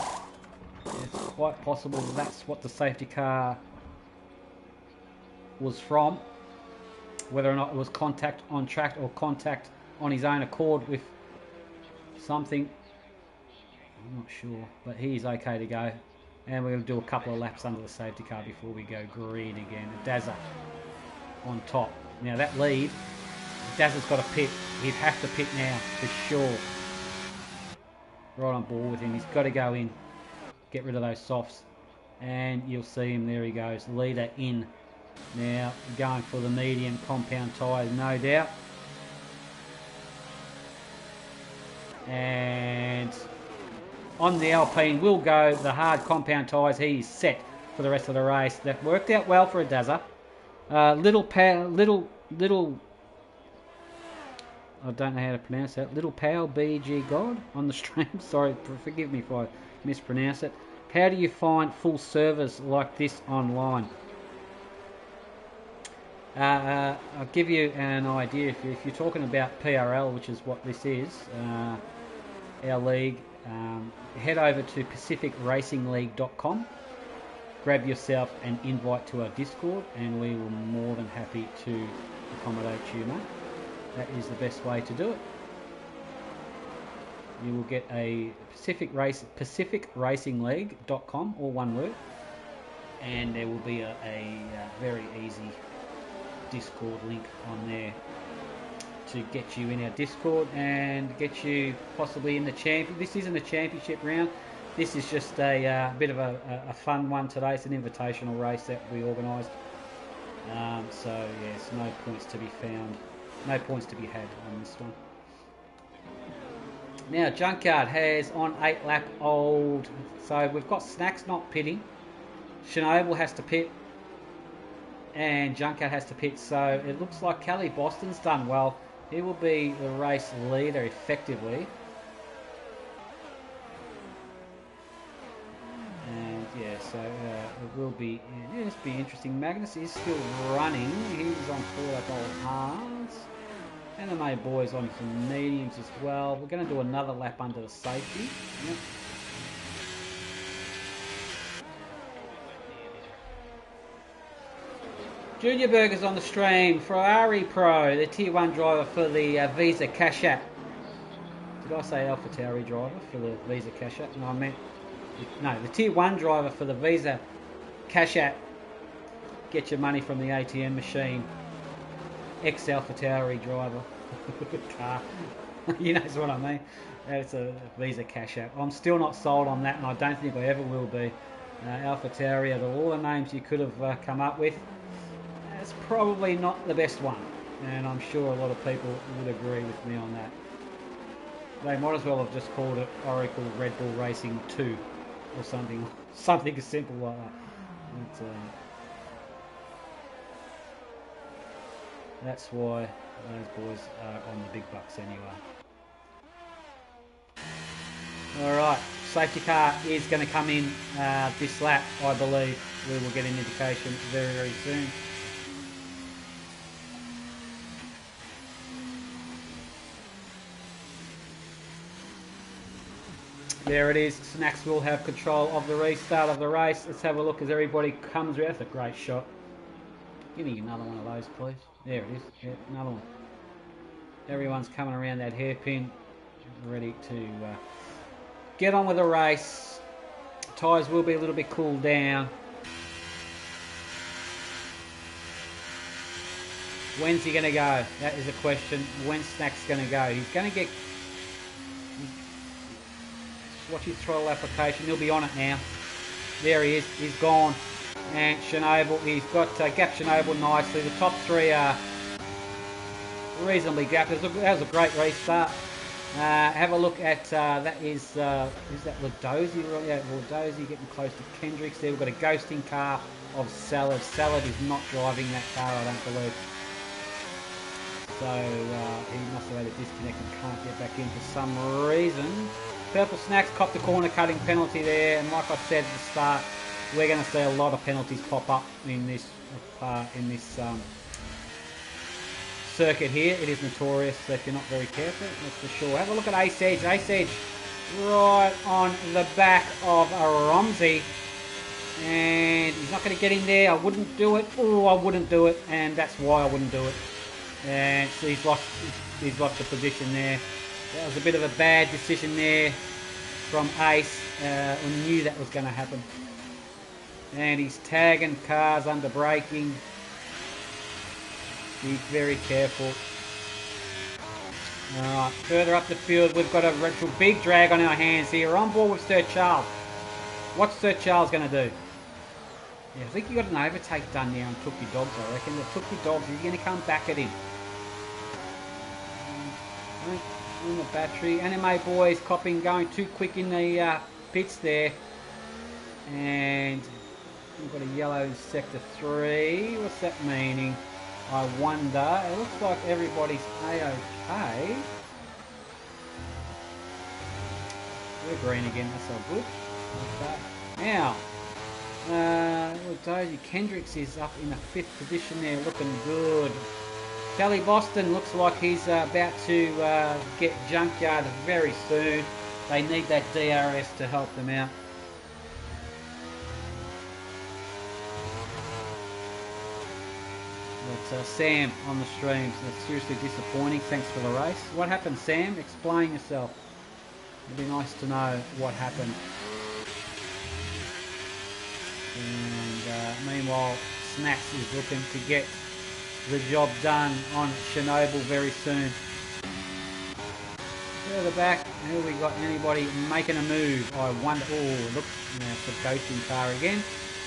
It's quite possible that's what the safety car was from. Whether or not it was contact on track or contact on his own accord with something, I'm not sure. But he's okay to go. And we're going to do a couple of laps under the safety car before we go green again. Dazza on top. Now that lead, Dazza's got to pit. He'd have to pit now, for sure. Right on board with him. He's got to go in. Get rid of those softs. And you'll see him. There he goes. Leader in. Now, going for the medium compound tyres, no doubt. And on the Alpine will go the hard compound tyres. He's set for the rest of the race. That worked out well for a Dazza. Little I don't know how to pronounce that. Little Pal BG God on the stream. Sorry, forgive me if I mispronounce it. How do you find full servers like this online? I'll give you an idea. If you're talking about PRL, which is what this is, our league, head over to pacificracingleague.com, grab yourself an invite to our Discord, and we will be more than happy to accommodate you, mate. That is the best way to do it. You will get a pacificracingleague.com, all one word, and there will be a very easy Discord link on there to get you in our Discord and get you possibly in the champion. This isn't a championship round. This is just a bit of a fun one today. It's an invitational race that we organised. So yes, no points to be found. No points to be had on this one. Now, Junkyard has on 8 lap old. So we've got Snacks not pitting. Chernobyl has to pit. And Junkyard has to pit. So it looks like Kelly Boston's done well. He will be the race leader effectively. And yeah, so it will be, it'll be interesting. Magnus is still running. He's on 4 lap old hards. And the main boys on some mediums as well. We're going to do another lap under the safety. Yep. Junior Burgers on the stream. Ferrari Pro, the Tier 1 driver for the Visa Cash App. Did I say AlphaTauri driver for the Visa Cash App? No, I meant... No, the Tier 1 driver for the Visa Cash App. Get your money from the ATM machine. Ex-AlphaTauri driver. Car. You know what I mean. It's a Visa Cash App. I'm still not sold on that, and I don't think I ever will be. AlphaTauri, out of all the names you could have come up with, it's probably not the best one. And I'm sure a lot of people would agree with me on that. They might as well have just called it Oracle Red Bull Racing 2 or something as simple like that. That's why those boys are on the big bucks anyway. Alright, safety car is going to come in this lap, I believe. We will get an indication very, very soon. There it is. Snacks will have control of the restart of the race. Let's have a look as everybody comes around. That's a great shot. Give me another one of those, please. There it is. Yeah, another one. Everyone's coming around that hairpin, ready to get on with the race. Tyres will be a little bit cooled down. When's he going to go? That is a question. When's Snacks going to go? He's going to get... Watch his throttle application. He'll be on it now. There he is. He's gone. And Chernobyl, he's got gapped Chernobyl nicely. The top three are reasonably gapped. That was a great restart. Have a look at that is that Ladozi? Yeah, Ladozi getting close to Kendricks there. We've got a ghosting car of Salad. Salad is not driving that car, I don't believe. So he must have had a disconnect and can't get back in for some reason. Purple Snacks copped the corner cutting penalty there, and like I said at the start, we're going to see a lot of penalties pop up in this circuit here. It is notorious, so if you're not very careful, that's for sure. Have a look at Ace Edge. Ace Edge right on the back of a Romsey, and he's not going to get in there. I wouldn't do it. Oh, I wouldn't do it, and that's why I wouldn't do it. And so he's lost the position there. That was a bit of a bad decision there from Ace. We knew that was going to happen. And he's tagging cars under braking. Be very careful. Alright, further up the field, we've got a big drag on our hands here. We're on board with Sir Charles. What's Sir Charles going to do? Yeah, I think you got an overtake done now and took your dogs, I reckon. The took your dogs. He's going to come back at him. On the battery. Anime boys copping, going too quick in the pits there. And we've got a yellow in sector 3. What's that meaning? I wonder. It looks like everybody's A-okay. We're green again, that's all good. Okay. Now, Dozy Kendricks is up in the 5th position there, looking good. Kelly Boston looks like he's about to get junkyard very soon. They need that DRS to help them out. But Sam on the streams, that's seriously disappointing. Thanks for the race. What happened, Sam? Explain yourself. It'd be nice to know what happened. And meanwhile, Snacks is looking to get the job done on Chernobyl very soon. Further back, have we got anybody making a move? I wonder. Oh, look, it's a ghosting car again.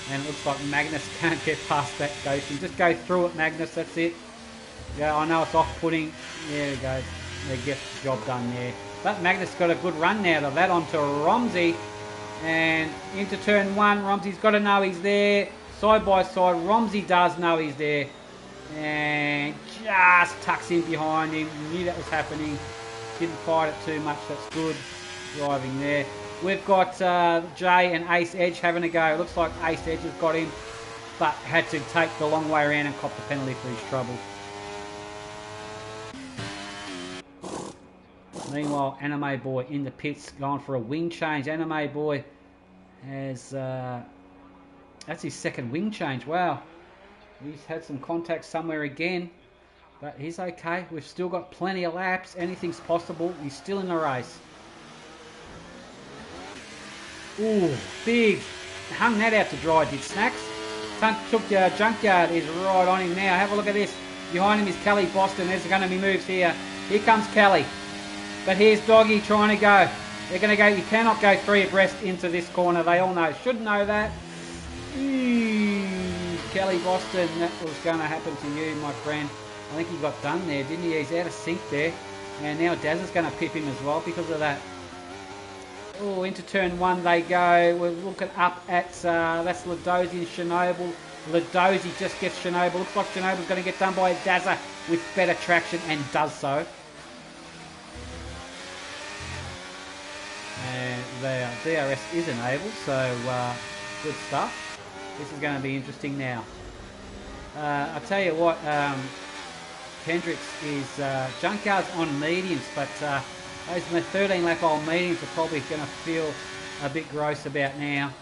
And it looks like Magnus can't get past that ghosting. Just go through it, Magnus, that's it. Yeah, I know it's off-putting. There we go. They get the job done there. But Magnus got a good run now to that onto Romsey. And into turn 1, Romsey's got to know he's there. Side by side, Romsey does know he's there. And just tucks in behind him. Knew that was happening. Didn't fight it too much, that's good. Driving there. We've got Jay and Ace Edge having a go. Looks like Ace Edge has got him, but had to take the long way around and cop the penalty for his trouble. Meanwhile, Anime Boy in the pits going for a wing change. Anime Boy has... that's his second wing change. Wow. He's had some contact somewhere again, but he's okay. We've still got plenty of laps. Anything's possible. He's still in the race. Ooh, big. Hung that out to dry, did Snacks. Took Junkyard is right on him now. Have a look at this. Behind him is Kelly Boston. There's going to be moves here. Here comes Kelly. But here's Doggy trying to go. They're going to go. You cannot go 3 abreast into this corner. They all know. Should know that. Kelly Boston, that was going to happen to you, my friend. I think he got done there, didn't he? He's out of sync there. And now Daz is going to pip him as well because of that. Oh, into turn 1 they go. We're looking up at, that's Ladozi and Chernobyl. Ladozi just gets Chernobyl. Looks like Chernobyl's going to get done by Dazza with better traction and does so. And the DRS is enabled, so good stuff. This is going to be interesting now. I'll tell you what, Kendricks is, Junkyard's on mediums, but those 13 lap old mediums are probably going to feel a bit gross about now.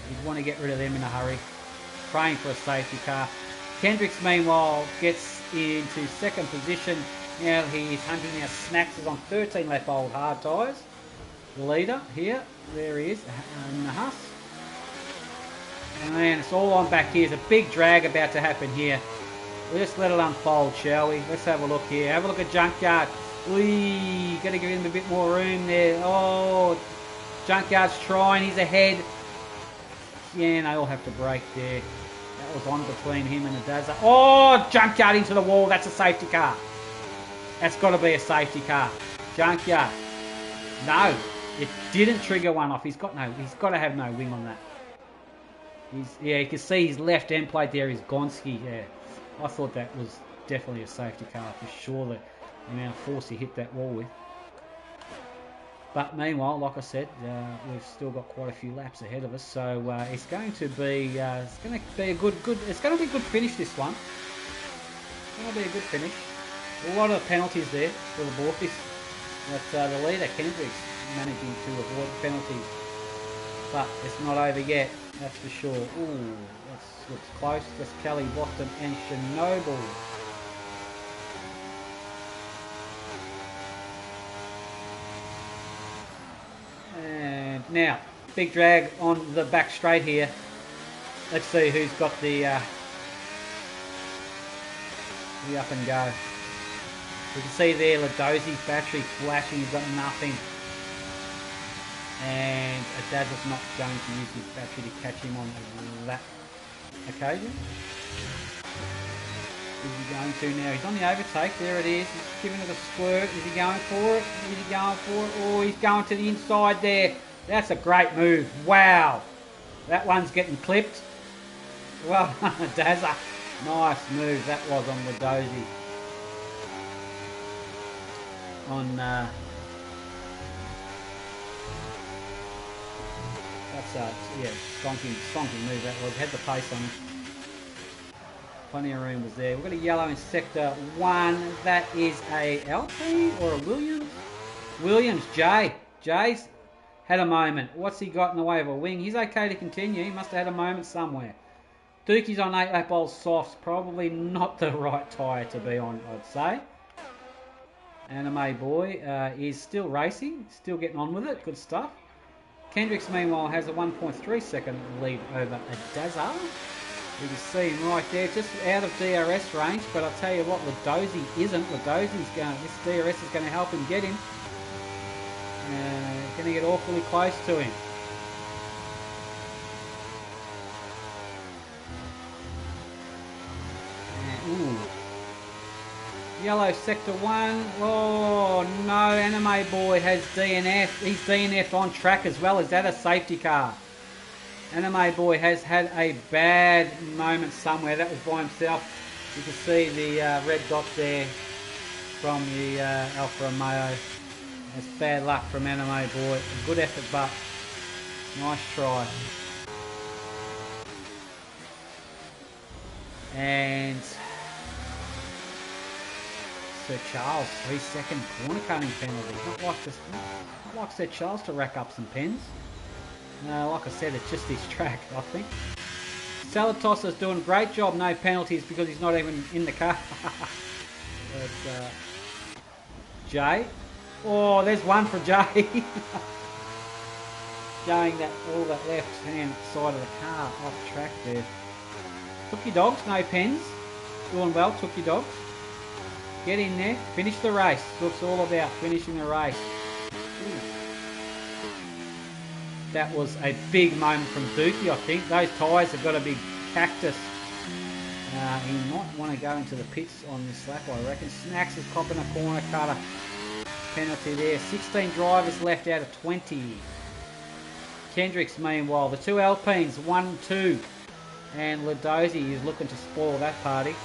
You'd want to get rid of them in a hurry. Praying for a safety car. Kendricks, meanwhile, gets into 2nd position. Now he's hunting now. Snacks is on 13 lap old hard tyres. The leader here, there he is, in the Huss. And it's all on back here. There's a big drag about to happen here. We'll just let it unfold, shall we? Let's have a look here. Have a look at Junkyard. Whee! Got to give him a bit more room there. Oh, Junkyard's trying. He's ahead. Yeah, and they all have to brake there. That was on between him and the Dazza. Oh, Junkyard into the wall. That's a safety car. That's got to be a safety car. Junkyard. No, it didn't trigger one off. He's got to have no wing on that. Yeah, you can see his left end plate there is Gonski. Yeah, I thought that was definitely a safety car for sure. The amount of force he hit that wall with. But meanwhile, like I said, we've still got quite a few laps ahead of us, so it's going to be a good finish. This one. It's going to be a good finish. A lot of penalties there for the Borkies, but the leader Kendricks managing to avoid penalties. But it's not over yet, that's for sure. Ooh, that looks close. That's Kelly Boston and Chernobyl. And now, big drag on the back straight here. Let's see who's got the up and go. You can see there Ladozi's battery flashing, he's got nothing. And Dazzle's not going to use his battery to catch him on that occasion. Is he going to now? He's on the overtake, there it is. He's giving it a squirt. Is he going for it? Is he going for it? Oh, he's going to the inside there. That's a great move. Wow. That one's getting clipped. Well, Dazza. Nice move that was on Ladozi. On that's yeah, stonking move that was. Had the pace on him. Plenty of room was there. We've got a yellow in sector 1. That is a LP or a Williams? Williams, Jay's had a moment. What's he got in the way of a wing? He's okay to continue. He must have had a moment somewhere. Dookie's on 8 lap old softs. Probably not the right tyre to be on, I'd say. Anime Boy is still racing. Still getting on with it. Good stuff. Kendricks, meanwhile, has a 1.3 second lead over Adaza. You can see him right there, just out of DRS range, but I'll tell you what, Ladozi isn't. This DRS is going to help him get him. Going to get awfully close to him. Ooh. Yellow sector 1. Oh no, Anime Boy has DNF. He's DNF'd on track as well. Is that a safety car? Anime Boy has had a bad moment somewhere. That was by himself. You can see the red dot there from the Alfa Romeo. That's bad luck from Anime Boy. A good effort, but nice try. And Sir Charles, 3-second corner cutting penalty. Not like Sir Charles to rack up some pens. Like I said, it's just this track, I think. Salatosa's doing a great job, no penalties because he's not even in the car. But, Jay. Oh, there's one for Jay. Going all that left-hand side of the car off track there. Took your dogs, no pens. Doing well, took your dogs. Get in there, finish the race. That's all about finishing the race. Ooh. That was a big moment from Dookie, I think. Those tyres have got a big cactus. He might want to go into the pits on this lap, I reckon. Snacks is copping a corner cutter penalty there. 16 drivers left out of 20. Kendricks, meanwhile, the two Alpines, 1-2. And Ladozi is looking to spoil that party.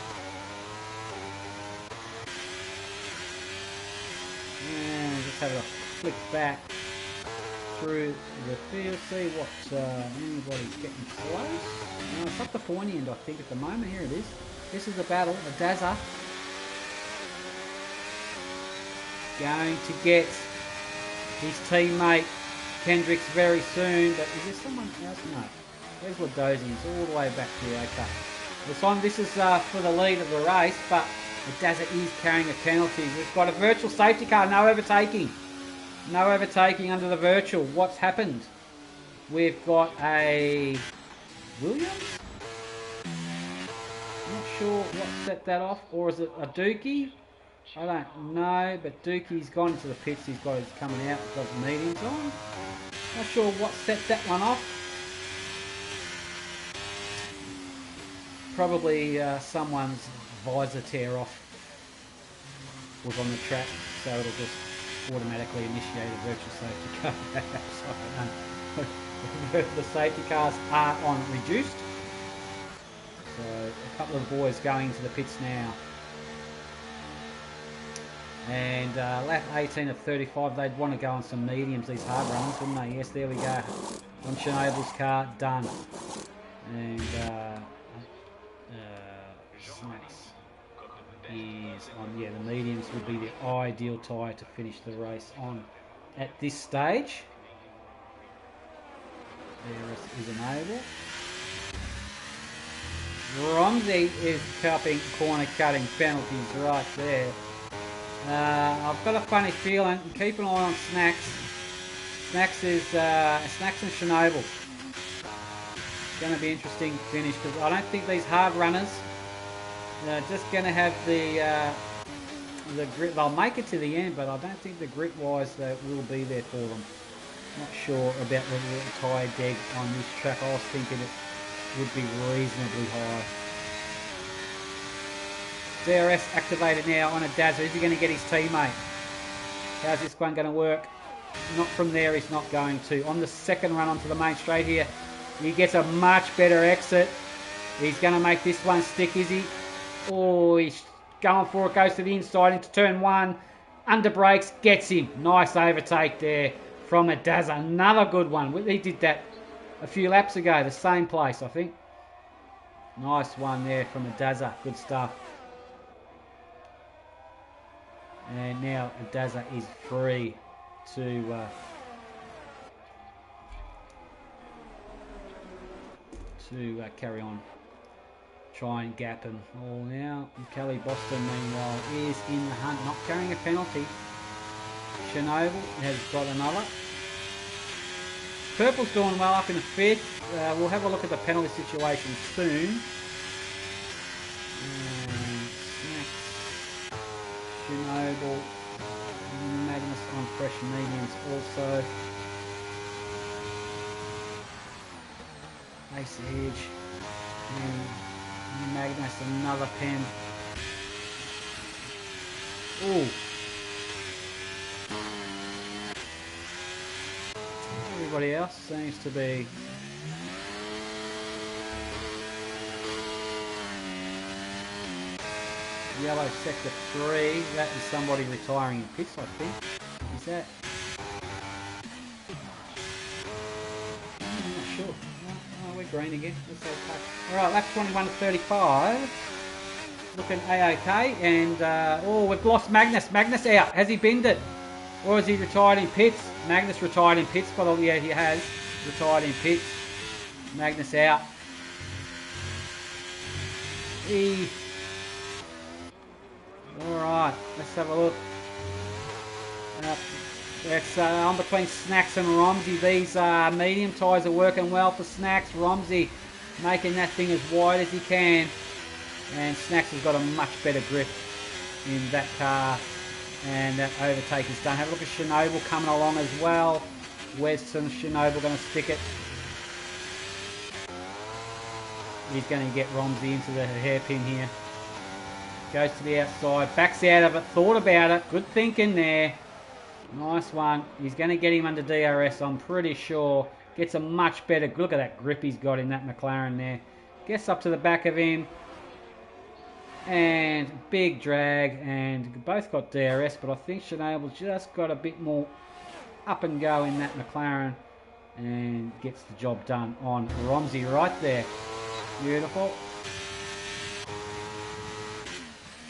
And just have a flick back through the field, see what anybody's getting close. It's up the pointy end, I think, at the moment. Here it is. This is the battle. Adaza going to get his teammate Kendricks very soon. But is there someone else? No. There's Ladozi. He's all the way back here. Okay. This is for the lead of the race, but Adaza is carrying a penalty. We've got a virtual safety car. No overtaking. No overtaking under the virtual. What's happened? We've got a Williams? Not sure what set that off. Or is it a Dookie? I don't know. But Dookie's gone into the pits. He's got his coming out. He's got his mediums on. Not sure what set that one off. Probably someone's visor tear off was on the track. So it'll just automatically initiate a virtual safety car. So, the safety cars are on reduced. So a couple of boys going into the pits now. And lap 18 of 35, they'd want to go on some mediums, these hard runners, wouldn't they? Yes, there we go. On Chernobyl's car, done. And Snacks is on, the mediums would be the ideal tyre to finish the race on at this stage. DRS is enabled. Romsey is cupping corner cutting penalties right there. I've got a funny feeling. Keep an eye on Snacks. Snacks and Chernobyl. It's going to be interesting to finish because I don't think these hard runners are just going to have the grit. They'll make it to the end, but I don't think the grit wise will be there for them. Not sure about the tyre deg on this track. I was thinking it would be reasonably high. DRS activated now on Adaza. Is he going to get his teammate? How's this one going to work? Not from there, he's not going to. On the second run onto the main straight here, he gets a much better exit. He's going to make this one stick, is he? Oh, he's going for it, goes to the inside into turn 1. Under brakes, gets him. Nice overtake there from a Dazza. Another good one. He did that a few laps ago, the same place, I think. Nice one there from a Dazza. Good stuff. And now a Dazza is free to carry on. Try and gap him all now. And Kelly Boston, meanwhile, is in the hunt, not carrying a penalty. Chernobyl has got another. Purple's doing well up in the 5th. We'll have a look at the penalty situation soon. Chernobyl, Magnus on fresh mediums also. Ace Edge, and Magnus another pen. Ooh. Everybody else seems to be yellow sector 3. That is somebody retiring in pits, I think. Is that? I'm not sure. Oh, we're green again. Let's go back. Alright, lap 21 to 35. Looking A-OK. And, oh, we've lost Magnus. Magnus out. Has he binned it? Or has he retired in pits? Magnus retired in pits. But, yeah, he has retired in pits. Magnus out. Alright, let's have a look. It's on between Snacks and Romsey. These medium tyres are working well for Snacks. Romsey making that thing as wide as he can. And Snacks has got a much better grip in that car. And that overtake is done. Have a look at Chernobyl coming along as well. Where's Chernobyl going to stick it? He's going to get Romsey into the hairpin here. Goes to the outside, backs out of it, thought about it. Good thinking there. Nice one. He's going to get him under DRS, I'm pretty sure. Gets a much better, look at that grip he's got in that McLaren there. Gets up to the back of him. And big drag, and both got DRS, but I think Chernobyl just got a bit more up and go in that McLaren. And gets the job done on Romsey right there. Beautiful.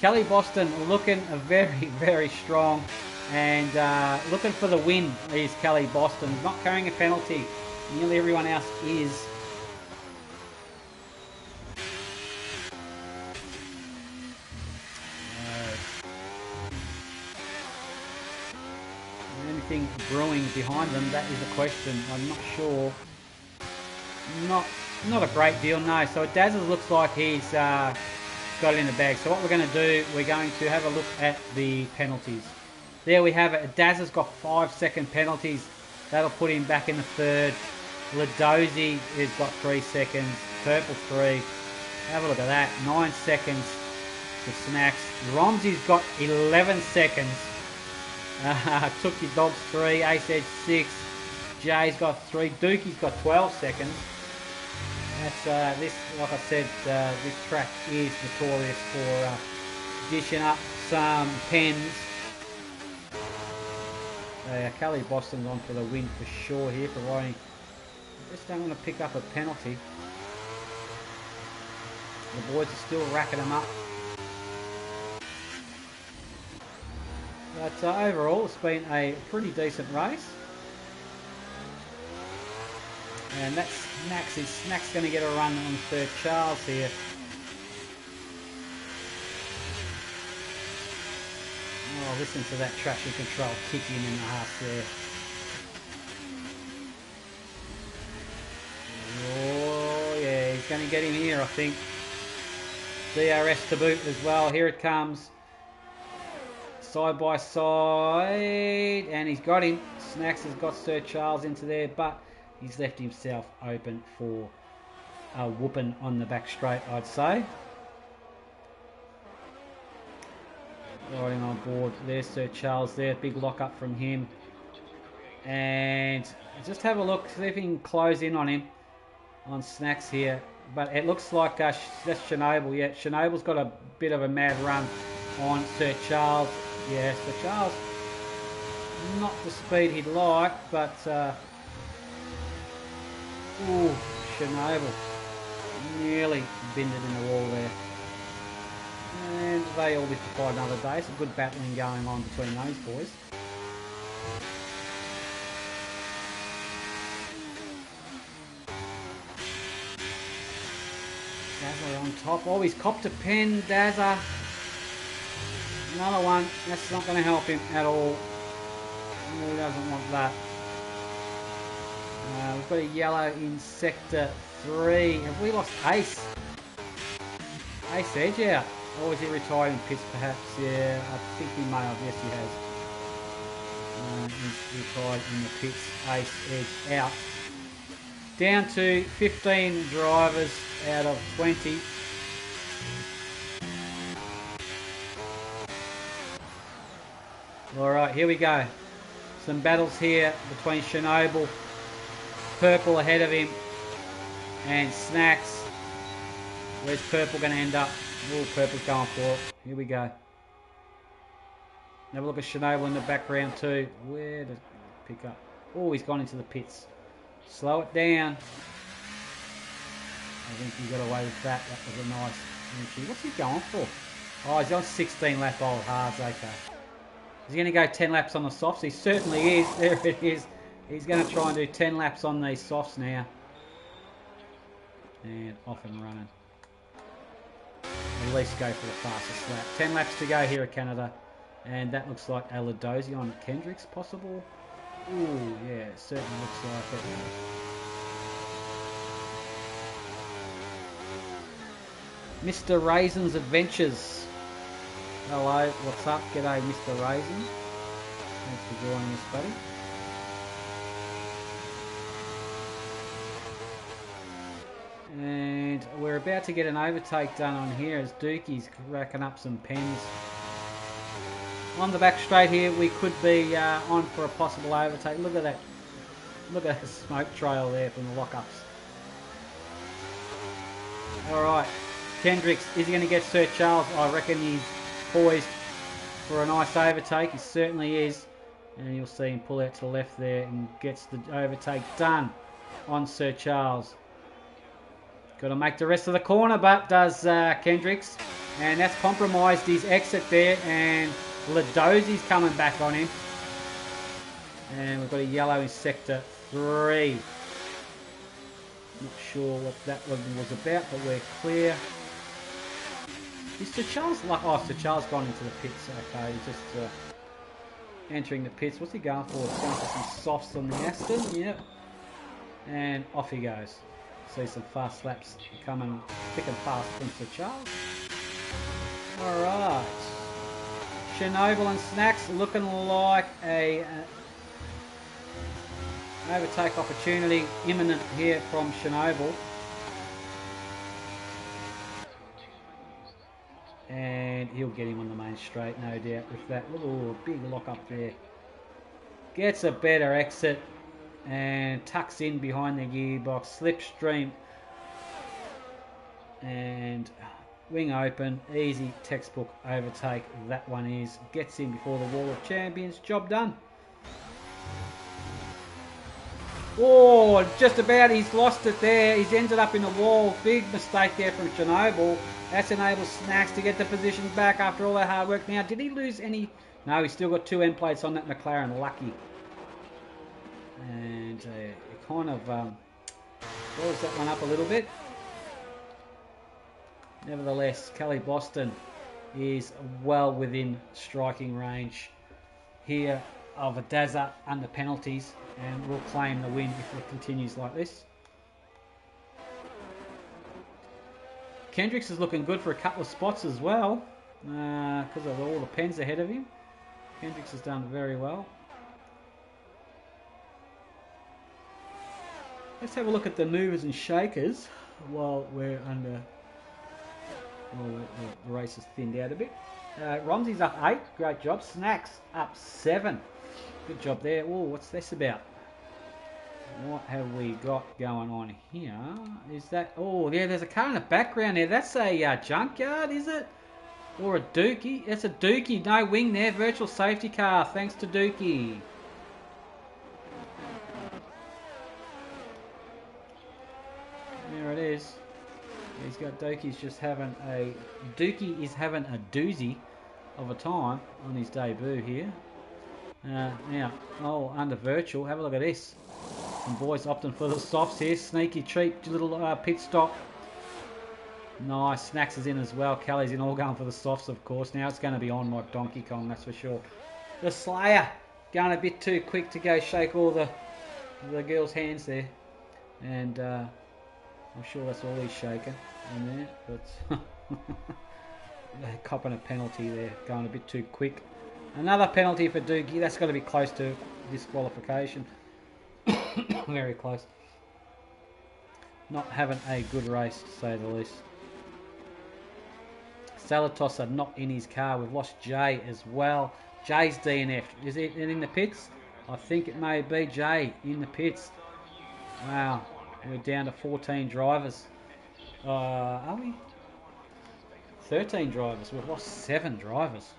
Kelly Boston looking very, very strong and looking for the win is Kelly Boston. Not carrying a penalty. Nearly everyone else is. Anything brewing behind them, that is a question. I'm not sure. Not a great deal, no. So Dazzles looks like he's got it in the bag. So what we're going to do, we're going to have a look at the penalties. There we have it. Dazzle's got 5-second penalties. That'll put him back in the 3rd. Ladozi has got 3 seconds. Purple 3. Have a look at that. 9 seconds for Snacks. Romsey's got 11 seconds. Took your Dogs 3. Ace Edge 6. Jay's got 3. Dookie's got 12 seconds. That's this, like I said, this track is notorious for dishing up some pens. Kelly Boston's on for the win for sure here, providing just don't want to pick up a penalty. The boys are still racking them up. But overall, it's been a pretty decent race. And that's Snack's going to get a run on 3rd Charles here. Oh, listen to that traction control kicking in the ass there. Oh, yeah, he's going to get him here, I think. DRS to boot as well. Here it comes. Side by side. And he's got him. Snacks has got Sir Charles into there, but he's left himself open for a whooping on the back straight, I'd say. Riding on board. There's Sir Charles there. Big lock up from him. And just have a look. See if he can close in on him. On Snacks here. But it looks like that's Chernobyl. Yeah, Chernobyl's got a bit of a mad run on Sir Charles. Yeah, Sir Charles, not the speed he'd like, but ooh, Chernobyl nearly bended in the wall there. And they all live to fight another day. Some good battling going on between those boys. Dazzler on top. Oh, he's copped a pen, Dazzler. Another one. That's not going to help him at all. He doesn't want that. We've got a yellow in sector 3. Have we lost Ace? Ace Edge out. Or is he retired in pits perhaps? Yeah, I think he may have. Yes, he has. He's retired in the pits. Ace Edge out. Down to 15 drivers out of 20. Alright, here we go. Some battles here between Chernobyl, Purple ahead of him, and Snacks. Where's Purple going to end up? Oh, Purple's going for it. Here we go. Have a look at Chernobyl in the background too. Where does he pick up? Oh, he's gone into the pits. Slow it down. I think he got away with that. That was a nice entry. What's he going for? Oh, he's on 16 lap old hards. Okay. Is he going to go 10 laps on the softs? He certainly is. There it is. He's going to try and do 10 laps on these softs now. And off and running. At least go for the fastest lap. 10 laps to go here at Canada. And that looks like a Ladosi on Kendrick's possible. Ooh, yeah, it certainly looks like it. Mr. Raisin's Adventures. Hello, what's up? G'day, Mr. Raisin. Thanks for joining us, buddy. And we're about to get an overtake done on here as Dookie's racking up some pens. On the back straight here, we could be on for a possible overtake. Look at that. Look at that smoke trail there from the lockups. Alright, Kendricks, is he going to get Sir Charles? I reckon he's poised for a nice overtake. He certainly is. And you'll see him pull out to the left there and gets the overtake done on Sir Charles. Got to make the rest of the corner, but does Kendricks. And that's compromised his exit there. And Ladosi's coming back on him. And we've got a yellow in sector 3. Not sure what that one was about, but we're clear. Is Sir Charles like? Oh, Sir Charles gone into the pits. Okay, he's just entering the pits. What's he going for? He's going for some softs on the Aston. Yep. And off he goes. See some fast laps coming thick and fast from Sir Charles. Alright. Chernobyl and Snacks looking like a overtake opportunity imminent here from Chernobyl. And he'll get him on the main straight, no doubt, with that. Ooh, big lock up there. Gets a better exit and tucks in behind the gearbox. Slipstream and wing open. Easy textbook overtake. That one is. Gets in before the wall of champions. Job done. Oh, just about. He's lost it there. He's ended up in the wall. Big mistake there from Chernobyl. That's enabled Snacks to get the positions back after all that hard work. Now, did he lose any? No, he's still got 2 end plates on that McLaren. Lucky. And it kind of blows that one up a little bit. Nevertheless, Kelly Boston is well within striking range here of a Dazza under penalties, and will claim the win if it continues like this. Kendricks is looking good for a couple of spots as well because of all the pens ahead of him. Kendricks has done very well. Let's have a look at the movers and shakers while we're under. Well, the race has thinned out a bit. Romsey's up 8, great job. Snacks up 7, good job there. Oh, what's this about? What have we got going on here? Is that... Oh, yeah, there's a car in the background there. That's a junkyard, is it? Or a Dookie? It's a Dookie. No wing there. Virtual safety car. Thanks to Dookie. There it is. He's got Dookie's just having a... Dookie is having a doozy of a time on his debut here. Now, under virtual, have a look at this. Some boys opting for the softs here. Sneaky, cheap little pit stop. Nice. Snacks is in as well. Kelly's in, all going for the softs, of course. Now it's going to be on like Donkey Kong, that's for sure. The Slayer going a bit too quick to go shake all the girls' hands there. And I'm sure that's all he's shaking in there. But copping a penalty there. Going a bit too quick. Another penalty for Dookie. That's got to be close to disqualification. Very close. Not having a good race, to say the least. Salatosa not in his car. We've lost Jay as well. Jay's DNF. Is it in the pits? I think it may be Jay in the pits. Wow. We're down to 14 drivers. Are we? 13 drivers. We've lost 7 drivers.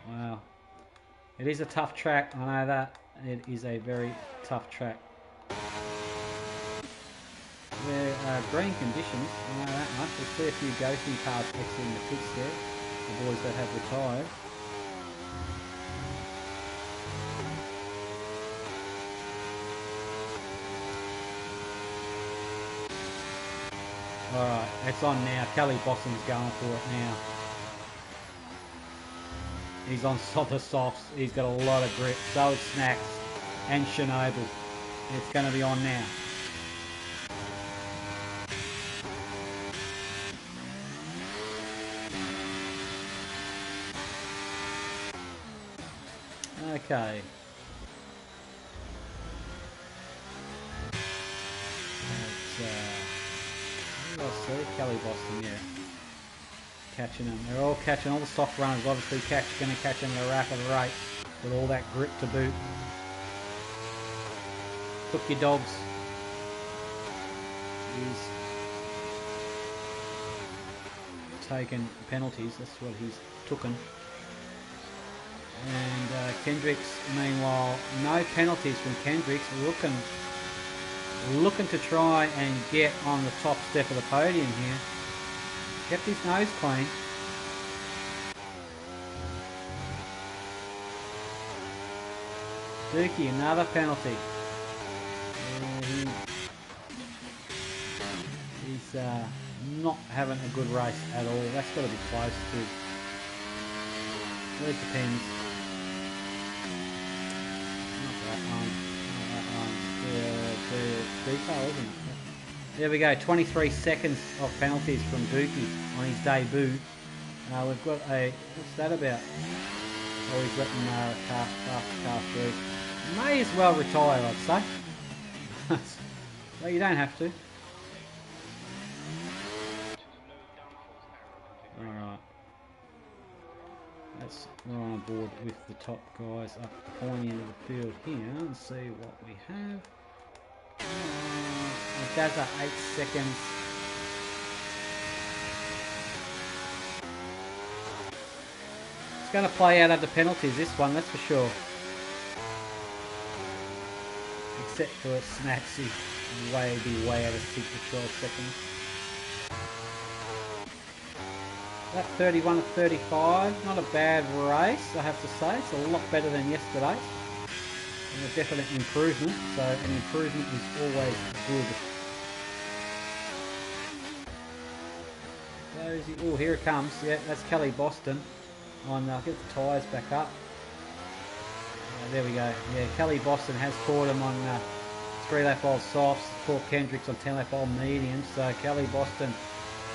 Wow. It is a tough track. I know that. It is a very tough track. They're green conditions, I know that much. There's still a few ghosting cars exiting the pits there, the boys that have retired. Alright, it's on now. Kelly Boston's going for it now. He's on the softs. He's got a lot of grip. So is Snacks and Shinobu. It's going to be on now. Okay. I'll see Kelly Boston, yeah. Catching them. They're all catching, all the soft runners obviously going to catch them at a rapid rate with all that grip to boot. Took your dogs. He's taken penalties, that's what he's taken. And Kendricks, meanwhile, no penalties from Kendricks, looking to try and get on the top step of the podium here. Kept his nose clean. Dookie, another penalty. He's not having a good race at all. That's got to be close to. Well, it depends. Not that one. Not that one. The detail, isn't it? There we go. 23 seconds of penalties from Dookie on his debut. We've got a. What's that about? Oh, he's letting car through. May as well retire, I'd say. Well, you don't have to. Alright. We're on board with the top guys up the pointy end of the field here and see what we have. Daza 8 seconds. It's going to play out under penalties, this one, that's for sure. Except for Snacks, he's way out of sync for 12 seconds. That 31 to 35, not a bad race, I have to say. It's a lot better than yesterday's. And a definite improvement, so an improvement is always good. Oh, here it comes. Yeah, that's Kelly Boston. On get the tyres back up. There we go. Yeah, Kelly Boston has caught him on 3-lap old softs. Paul Kendricks on 10-lap old mediums. So Kelly Boston.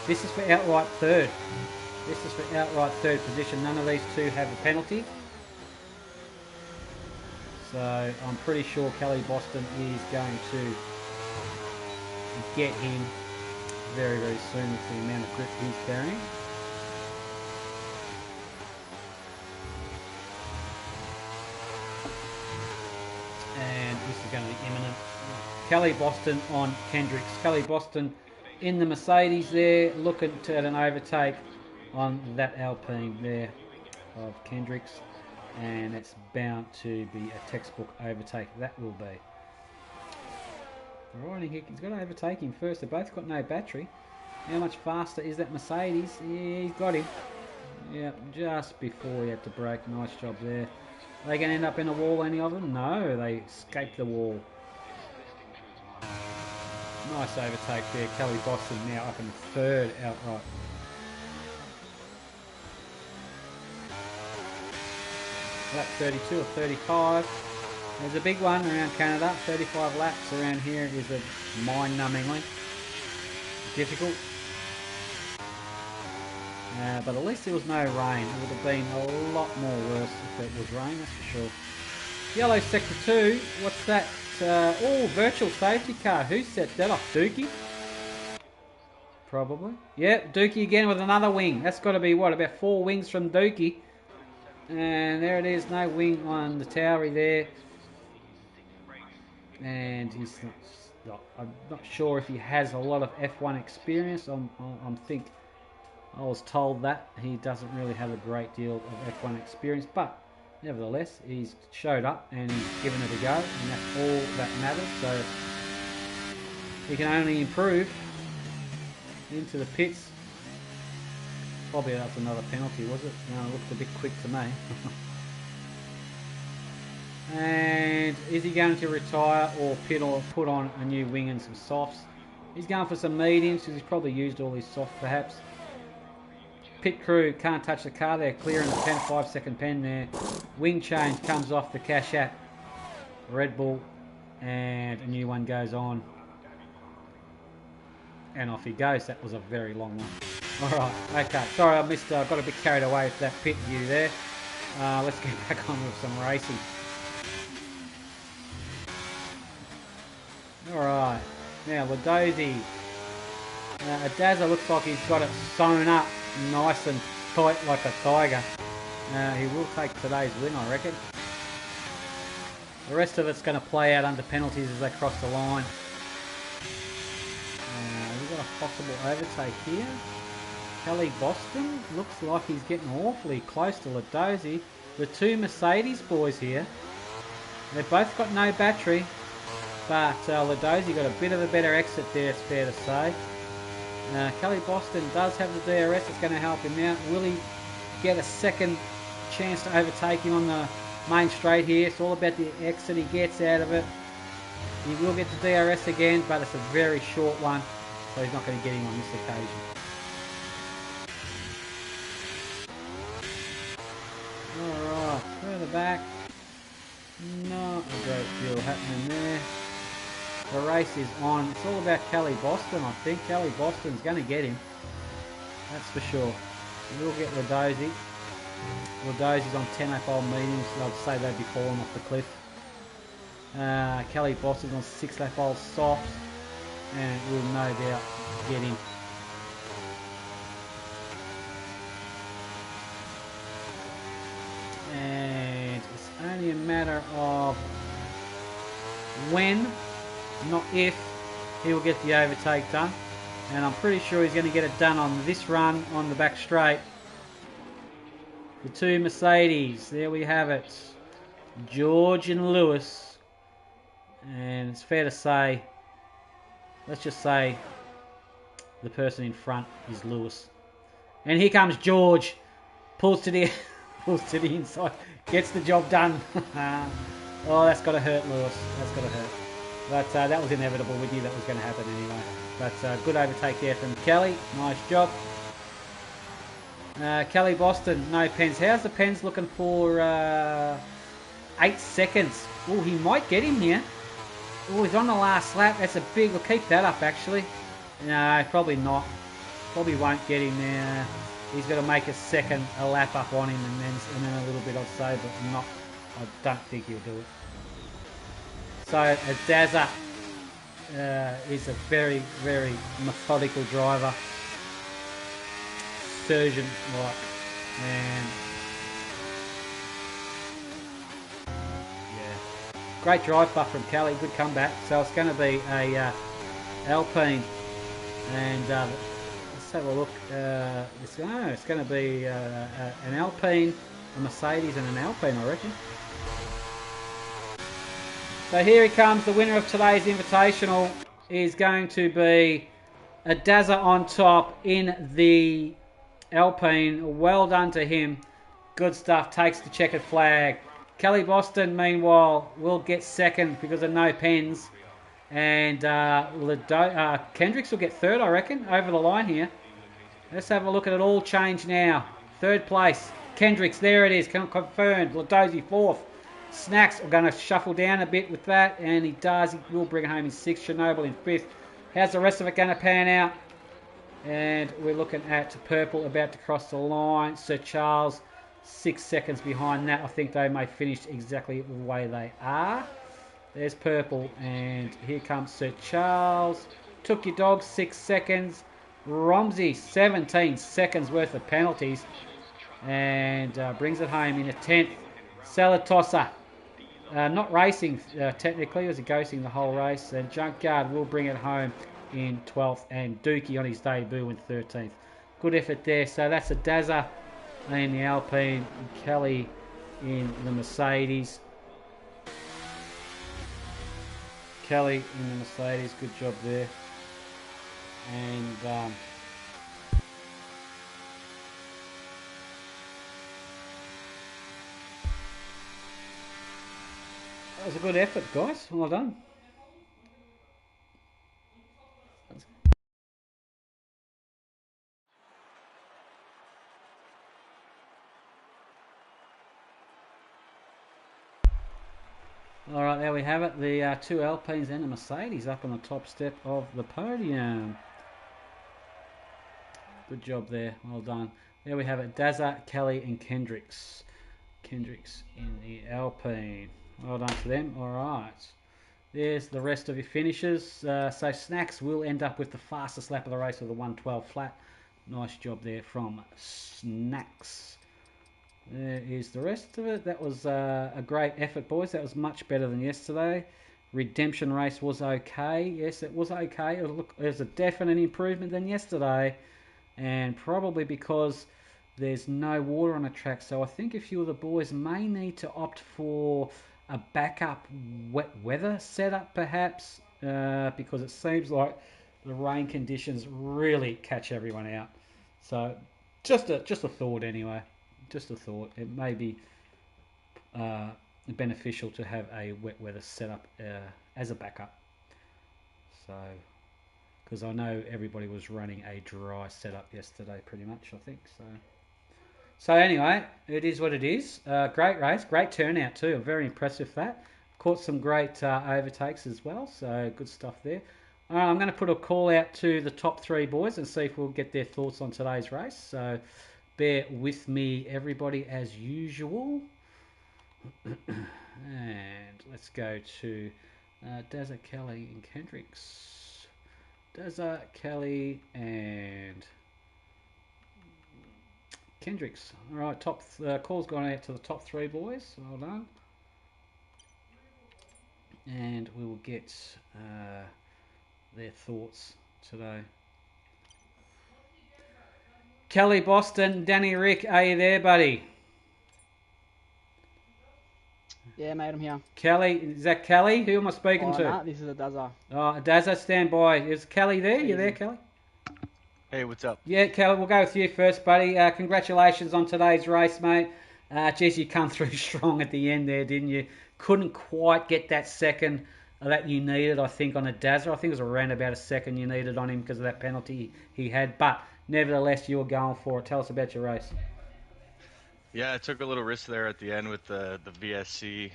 This is for outright third. This is for outright third position. None of these two have a penalty. So I'm pretty sure Kelly Boston is going to get him very, very soon with the amount of grip he's carrying. And this is going to be imminent. Kelly Boston on Kendricks. Kelly Boston in the Mercedes there, looking to an overtake on that Alpine there of Kendricks, and it's bound to be a textbook overtake. That will be. Right, he's got to overtake him first. They've both got no battery. How much faster is that Mercedes? Yeah, he's got him. Yeah, just before he had to brake. Nice job there. Are they going to end up in a wall, any of them? No, they escaped the wall. Nice overtake there. Kelly Boston now up in third outright. Lap 32 or 35. There's a big one around Canada. 35 laps around here is a mind-numbingly difficult. But at least there was no rain. It would have been a lot more worse if it was rain, that's for sure. Yellow sector 2. What's that? Virtual safety car. Who set that off? Dookie? Probably. Yep, Dookie again with another wing. That's got to be, what, about 4 wings from Dookie. And there it is. No wing on the Towery there. And he's I'm not sure if he has a lot of F1 experience. I was told that he doesn't really have a great deal of F1 experience, but nevertheless, he's showed up and he's given it a go, and that's all that matters. So he can only improve into the pits. Probably that's another penalty, was it? No, it looked a bit quick to me. And is he going to retire or pit or put on a new wing and some softs? He's going for some mediums because he's probably used all his softs perhaps. Pit crew can't touch the car. They're clearing the 5-second pen there. Wing change comes off the Cashat Red Bull, and a new one goes on. And off he goes. That was a very long one. Alright, okay. Sorry I missed, I got a bit carried away with that pit view there. Let's get back on with some racing. Alright, now Ladozi. Adazza looks like he's got it sewn up nice and tight like a tiger. He will take today's win, I reckon. The rest of it's going to play out under penalties as they cross the line. We've got a possible overtake here. Kelly Boston looks like he's getting awfully close to Ladozi. The two Mercedes boys here. They've both got no battery, but Ladozi got a bit of a better exit there, it's fair to say. Kelly Boston does have the DRS that's going to help him out. Will he get a second chance to overtake him on the main straight here? It's all about the exit he gets out of it. He will get the DRS again, but it's a very short one, so he's not going to get him on this occasion. Alright, further back. Not a great deal happening there. The race is on. It's all about Kelly Boston, I think. Kelly Boston's going to get him. That's for sure. We'll get Ladozi. Ladozi's on 10-lap-old mediums. I'd say they'd be falling off the cliff. Kelly Boston's on 6-lap-old softs. And we'll no doubt get him. And it's only a matter of when, not if, he will get the overtake done. And I'm pretty sure he's going to get it done on this run on the back straight. The two Mercedes, there we have it. George and Lewis. And it's fair to say, let's just say the person in front is Lewis. And here comes George. Pulls to the inside. Gets the job done. Oh, that's got to hurt, Lewis. That's got to hurt. But that was inevitable. We knew that was going to happen anyway. But good overtake there from Kelly. Nice job. Kelly Boston, no pens. How's the pens looking for 8 seconds? Oh, he might get him here. Oh, he's on the last lap. That's a big... We'll keep that up, actually. No, probably not. Probably won't get him there. He's got to make a lap up on him and then a little bit, I'd say, but not. I don't think he'll do it. So Adazza is a very, very methodical driver. Surgeon-like. And yeah, Great drive buff from Kelly. Good comeback. So it's going to be a Alpine. And let's have a look. It's going to be an Alpine, a Mercedes, and an Alpine, I reckon. So here he comes. The winner of today's Invitational is going to be a Dazza on top in the Alpine. Well done to him. Good stuff. Takes the checkered flag. Kelly Boston, meanwhile, will get second because of no pens. And Kendricks will get third, I reckon, over the line here. Let's have a look at it all change now. Third place. Kendricks, there it is. Confirmed. Ladozi fourth. Snacks are going to shuffle down a bit with that. And he does. He will bring it home in sixth. Chernobyl in fifth. How's the rest of it going to pan out? And we're looking at Purple about to cross the line. Sir Charles, 6 seconds behind that. I think they may finish exactly the way they are. There's Purple, and here comes Sir Charles. Took your dog 6 seconds. Romsey, 17 seconds worth of penalties. And brings it home in a 10th. Salatossa, not racing technically, was he ghosting the whole race. And Junkyard will bring it home in 12th. And Dookie on his debut in 13th. Good effort there. So that's a Dazza in the Alpine. And Kelly in the Mercedes. Kelly in the Mercedes, good job there. And that was a good effort, guys. Well done. All right, there we have it. The two Alpines and a Mercedes up on the top step of the podium. Good job there. Well done. There we have it. Dazza, Kelly, and Kendricks. Kendricks in the Alpine. Well done to them. All right. There's the rest of your finishes. So Snacks will end up with the fastest lap of the race with a 1:12 flat. Nice job there from Snacks. There is the rest of it. That was a great effort, boys. That was much better than yesterday. Redemption race was okay. Yes, it was okay. It was a definite improvement than yesterday. And probably because there's no water on the track. So I think a few of the boys may need to opt for a backup wet weather setup, perhaps. Because it seems like the rain conditions really catch everyone out. So just a thought anyway. Just a thought. It may be beneficial to have a wet weather setup as a backup. So, because I know everybody was running a dry setup yesterday, pretty much. I think so. So anyway, it is what it is. Great race, great turnout too. I'm very impressed with that. Caught some great overtakes as well. So good stuff there. I'm going to put a call out to the top three boys and see if we'll get their thoughts on today's race. So bear with me, everybody, as usual. And let's go to Dazza, Kelly, and Kendricks. Dazza, Kelly, and Kendricks. All right, call's gone out to the top three boys. Well done. And we will get their thoughts today. Kelly Boston, Danny Rick, are you there, buddy? Yeah, mate, I'm here. Kelly, is that Kelly? Who am I speaking to? Nah, this is a Dazza. Oh, Dazza, stand by. Is Kelly there? You there, Kelly? Hey, what's up? Yeah, Kelly, we'll go with you first, buddy. Congratulations on today's race, mate. Geez, you come through strong at the end there, didn't you? Couldn't quite get that second that you needed, I think, on a Dazza. I think it was around about a second you needed on him because of that penalty he had. But nevertheless, you were going for it. Tell us about your race. Yeah, I took a little risk there at the end with the VSC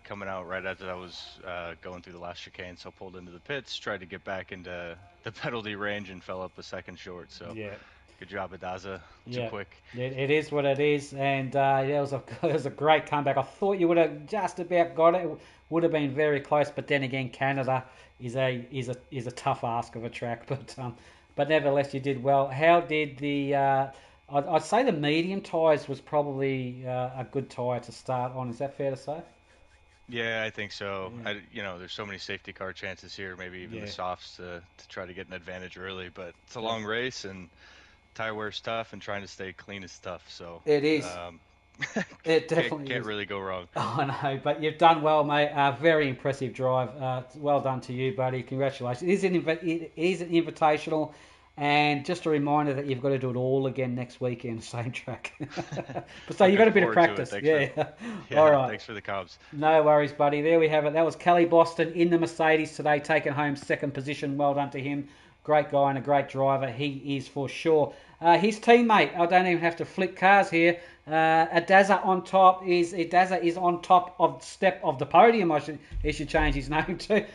coming out right as I was going through the last chicane. So I pulled into the pits, tried to get back into the penalty range, and fell up a second short. So yeah. Good job, Adaza. Too quick. It is what it is, and it was a great comeback. I thought you would have just about got it. It would have been very close, but then again, Canada is a tough ask of a track. But nevertheless, you did well. How did the? I'd say the medium tyres was probably a good tyre to start on. Is that fair to say? Yeah, I think so. Yeah. There's so many safety car chances here, maybe even the Yeah. softs to try to get an advantage early, but it's a Yeah. long race and tire wear's tough and trying to stay clean is tough. So, It is. um, It can't, definitely can't is. really go wrong. Oh no, but you've done well, mate. Very impressive drive. Well done to you, buddy. Congratulations. It is an invitational, and just a reminder that you've got to do it all again next weekend, same track. But so you got Looking a bit of forward to it. practice. Thanks for, Yeah. All yeah, right. thanks for the comps. No worries, buddy. There we have it. That was Kelly Boston in the Mercedes today, taking home second position. Well done to him. Great guy and a great driver. He is for sure. His teammate, I don't even have to flip cars here. Adaza on top Adaza is on top of step of the podium. He should change his name to.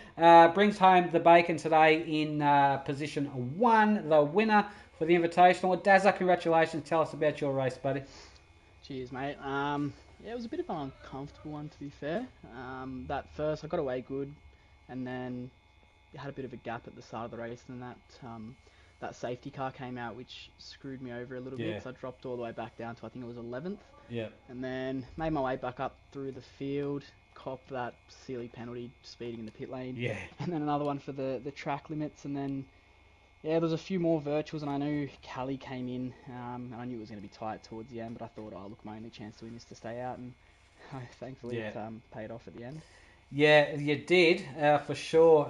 Brings home the bacon today in position 1, the winner for the Invitational. Adaza, congratulations. Tell us about your race, buddy. Cheers, mate. Yeah, it was a bit of an uncomfortable one, to be fair. That first, I got away good, and then had a bit of a gap at the start of the race, and that safety car came out, which screwed me over a little bit. Yeah. So I dropped all the way back down to, I think it was 11th, Yeah. and then made my way back up through the field, copped that silly penalty speeding in the pit lane, Yeah. and then another one for the track limits, and then yeah, there was a few more virtuals, and I knew Callie came in, and I knew it was going to be tight towards the end, but I thought, oh, look, my only chance to win is to stay out, and thankfully Yeah. it paid off at the end. Yeah, you did, for sure.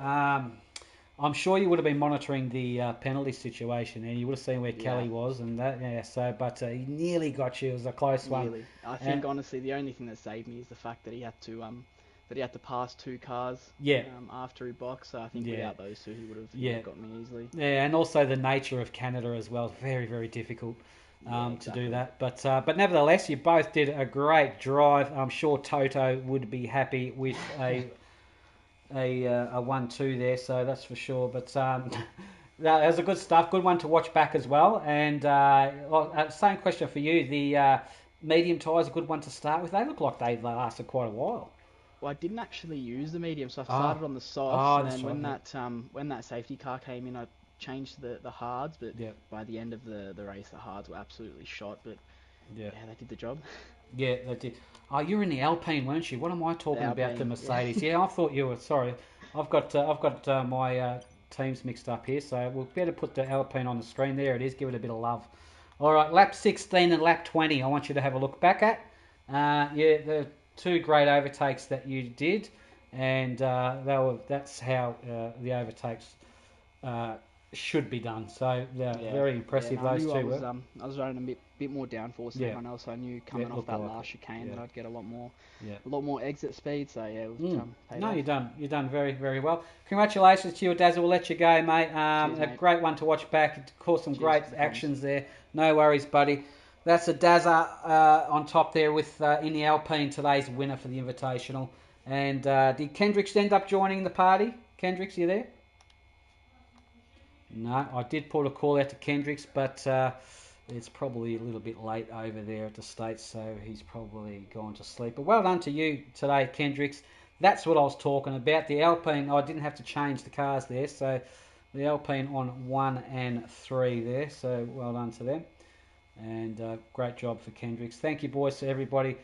I'm sure you would have been monitoring the penalty situation, and you would have seen where Yeah. Kelly was, and that. Yeah, so but he nearly got you. It was a close one. Nearly. I think honestly, the only thing that saved me is the fact that he had to pass 2 cars. Yeah. After he boxed. So I think Yeah. without those 2, he would Yeah. have got me easily. Yeah, and also the nature of Canada as well. Very, very difficult Yeah, to exactly. do that. But nevertheless, you both did a great drive. I'm sure Toto would be happy with a 1-2 there, so that's for sure. But that was a good stuff. Good one to watch back as well. And same question for you. The medium tyres, a good one to start with. They look like they lasted quite a while. Well, I didn't actually use the medium, so I Oh. started on the softs, Oh, and that's then right, when that safety car came in, I changed the hards. But Yeah. by the end of the race, the hards were absolutely shot. But Yeah. yeah, they did the job. Yeah, they did. Oh, you were in the Alpine, weren't you? What am I talking The about? The Alpine, Mercedes. Yeah, I thought you were. Sorry, I've got my teams mixed up here. So we'll better put the Alpine on the screen. There it is. Give it a bit of love. All right, lap 16 and lap 20. I want you to have a look back at. Yeah, the 2 great overtakes that you did, and that's how the overtakes should be done. So very impressive. I Those knew 2 were. I was running a bit more downforce than Yeah. everyone else. So I knew coming off looked that like last it. chicane Yeah. that I'd get a lot more Yeah. exit speed. So yeah, it was, paid No, off. you've done very, very well. Congratulations to you, Dazzle. We'll let you go, mate. Cheers, A mate. great one to watch back. Of course, some Cheers great for the actions there. No worries, buddy. That's a Dazza on top there with in the Alpine, today's winner for the Invitational. And did Kendricks end up joining the party? Kendricks, you there? No, I did put a call out to Kendricks, but it's probably a little bit late over there at the States, so he's probably gone to sleep. But well done to you today, Kendricks. That's what I was talking about. The Alpine, I didn't have to change the cars there, so the Alpine on 1 and 3 there, so well done to them. And great job for Kendricks. Thank you, boys, to everybody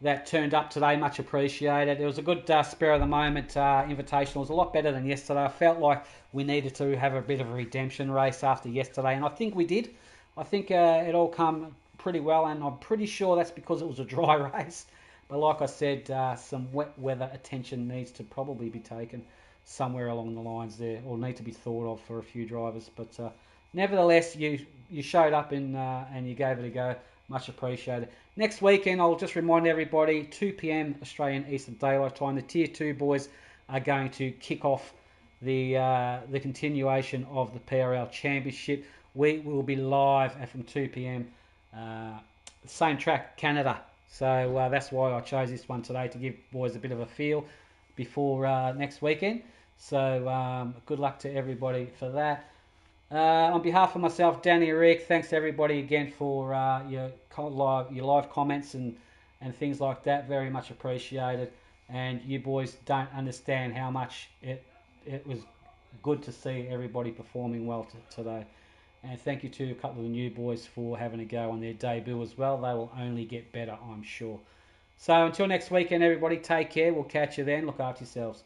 that turned up today. Much appreciated. It was a good spur of the moment invitational. It was a lot better than yesterday. I felt like we needed to have a bit of a redemption race after yesterday, and I think we did. I think it all come pretty well, and I'm pretty sure that's because it was a dry race. But like I said, some wet weather attention needs to probably be taken somewhere along the lines there, or need to be thought of for a few drivers. But nevertheless, you showed up and you gave it a go. Much appreciated. Next weekend, I'll just remind everybody, 2 p.m. Australian Eastern Daylight Time, the Tier 2 boys are going to kick off the continuation of the PRL Championship. We will be live from 2 p.m. Same track, Canada. So that's why I chose this one today, to give boys a bit of a feel before next weekend. So good luck to everybody for that. On behalf of myself, Danny Rick, thanks to everybody again for your live comments and things like that. Very much appreciated. And you boys don't understand how much it was good to see everybody performing well today. And thank you to a couple of the new boys for having a go on their debut as well. They will only get better, I'm sure. So until next weekend, everybody, take care. We'll catch you then. Look after yourselves.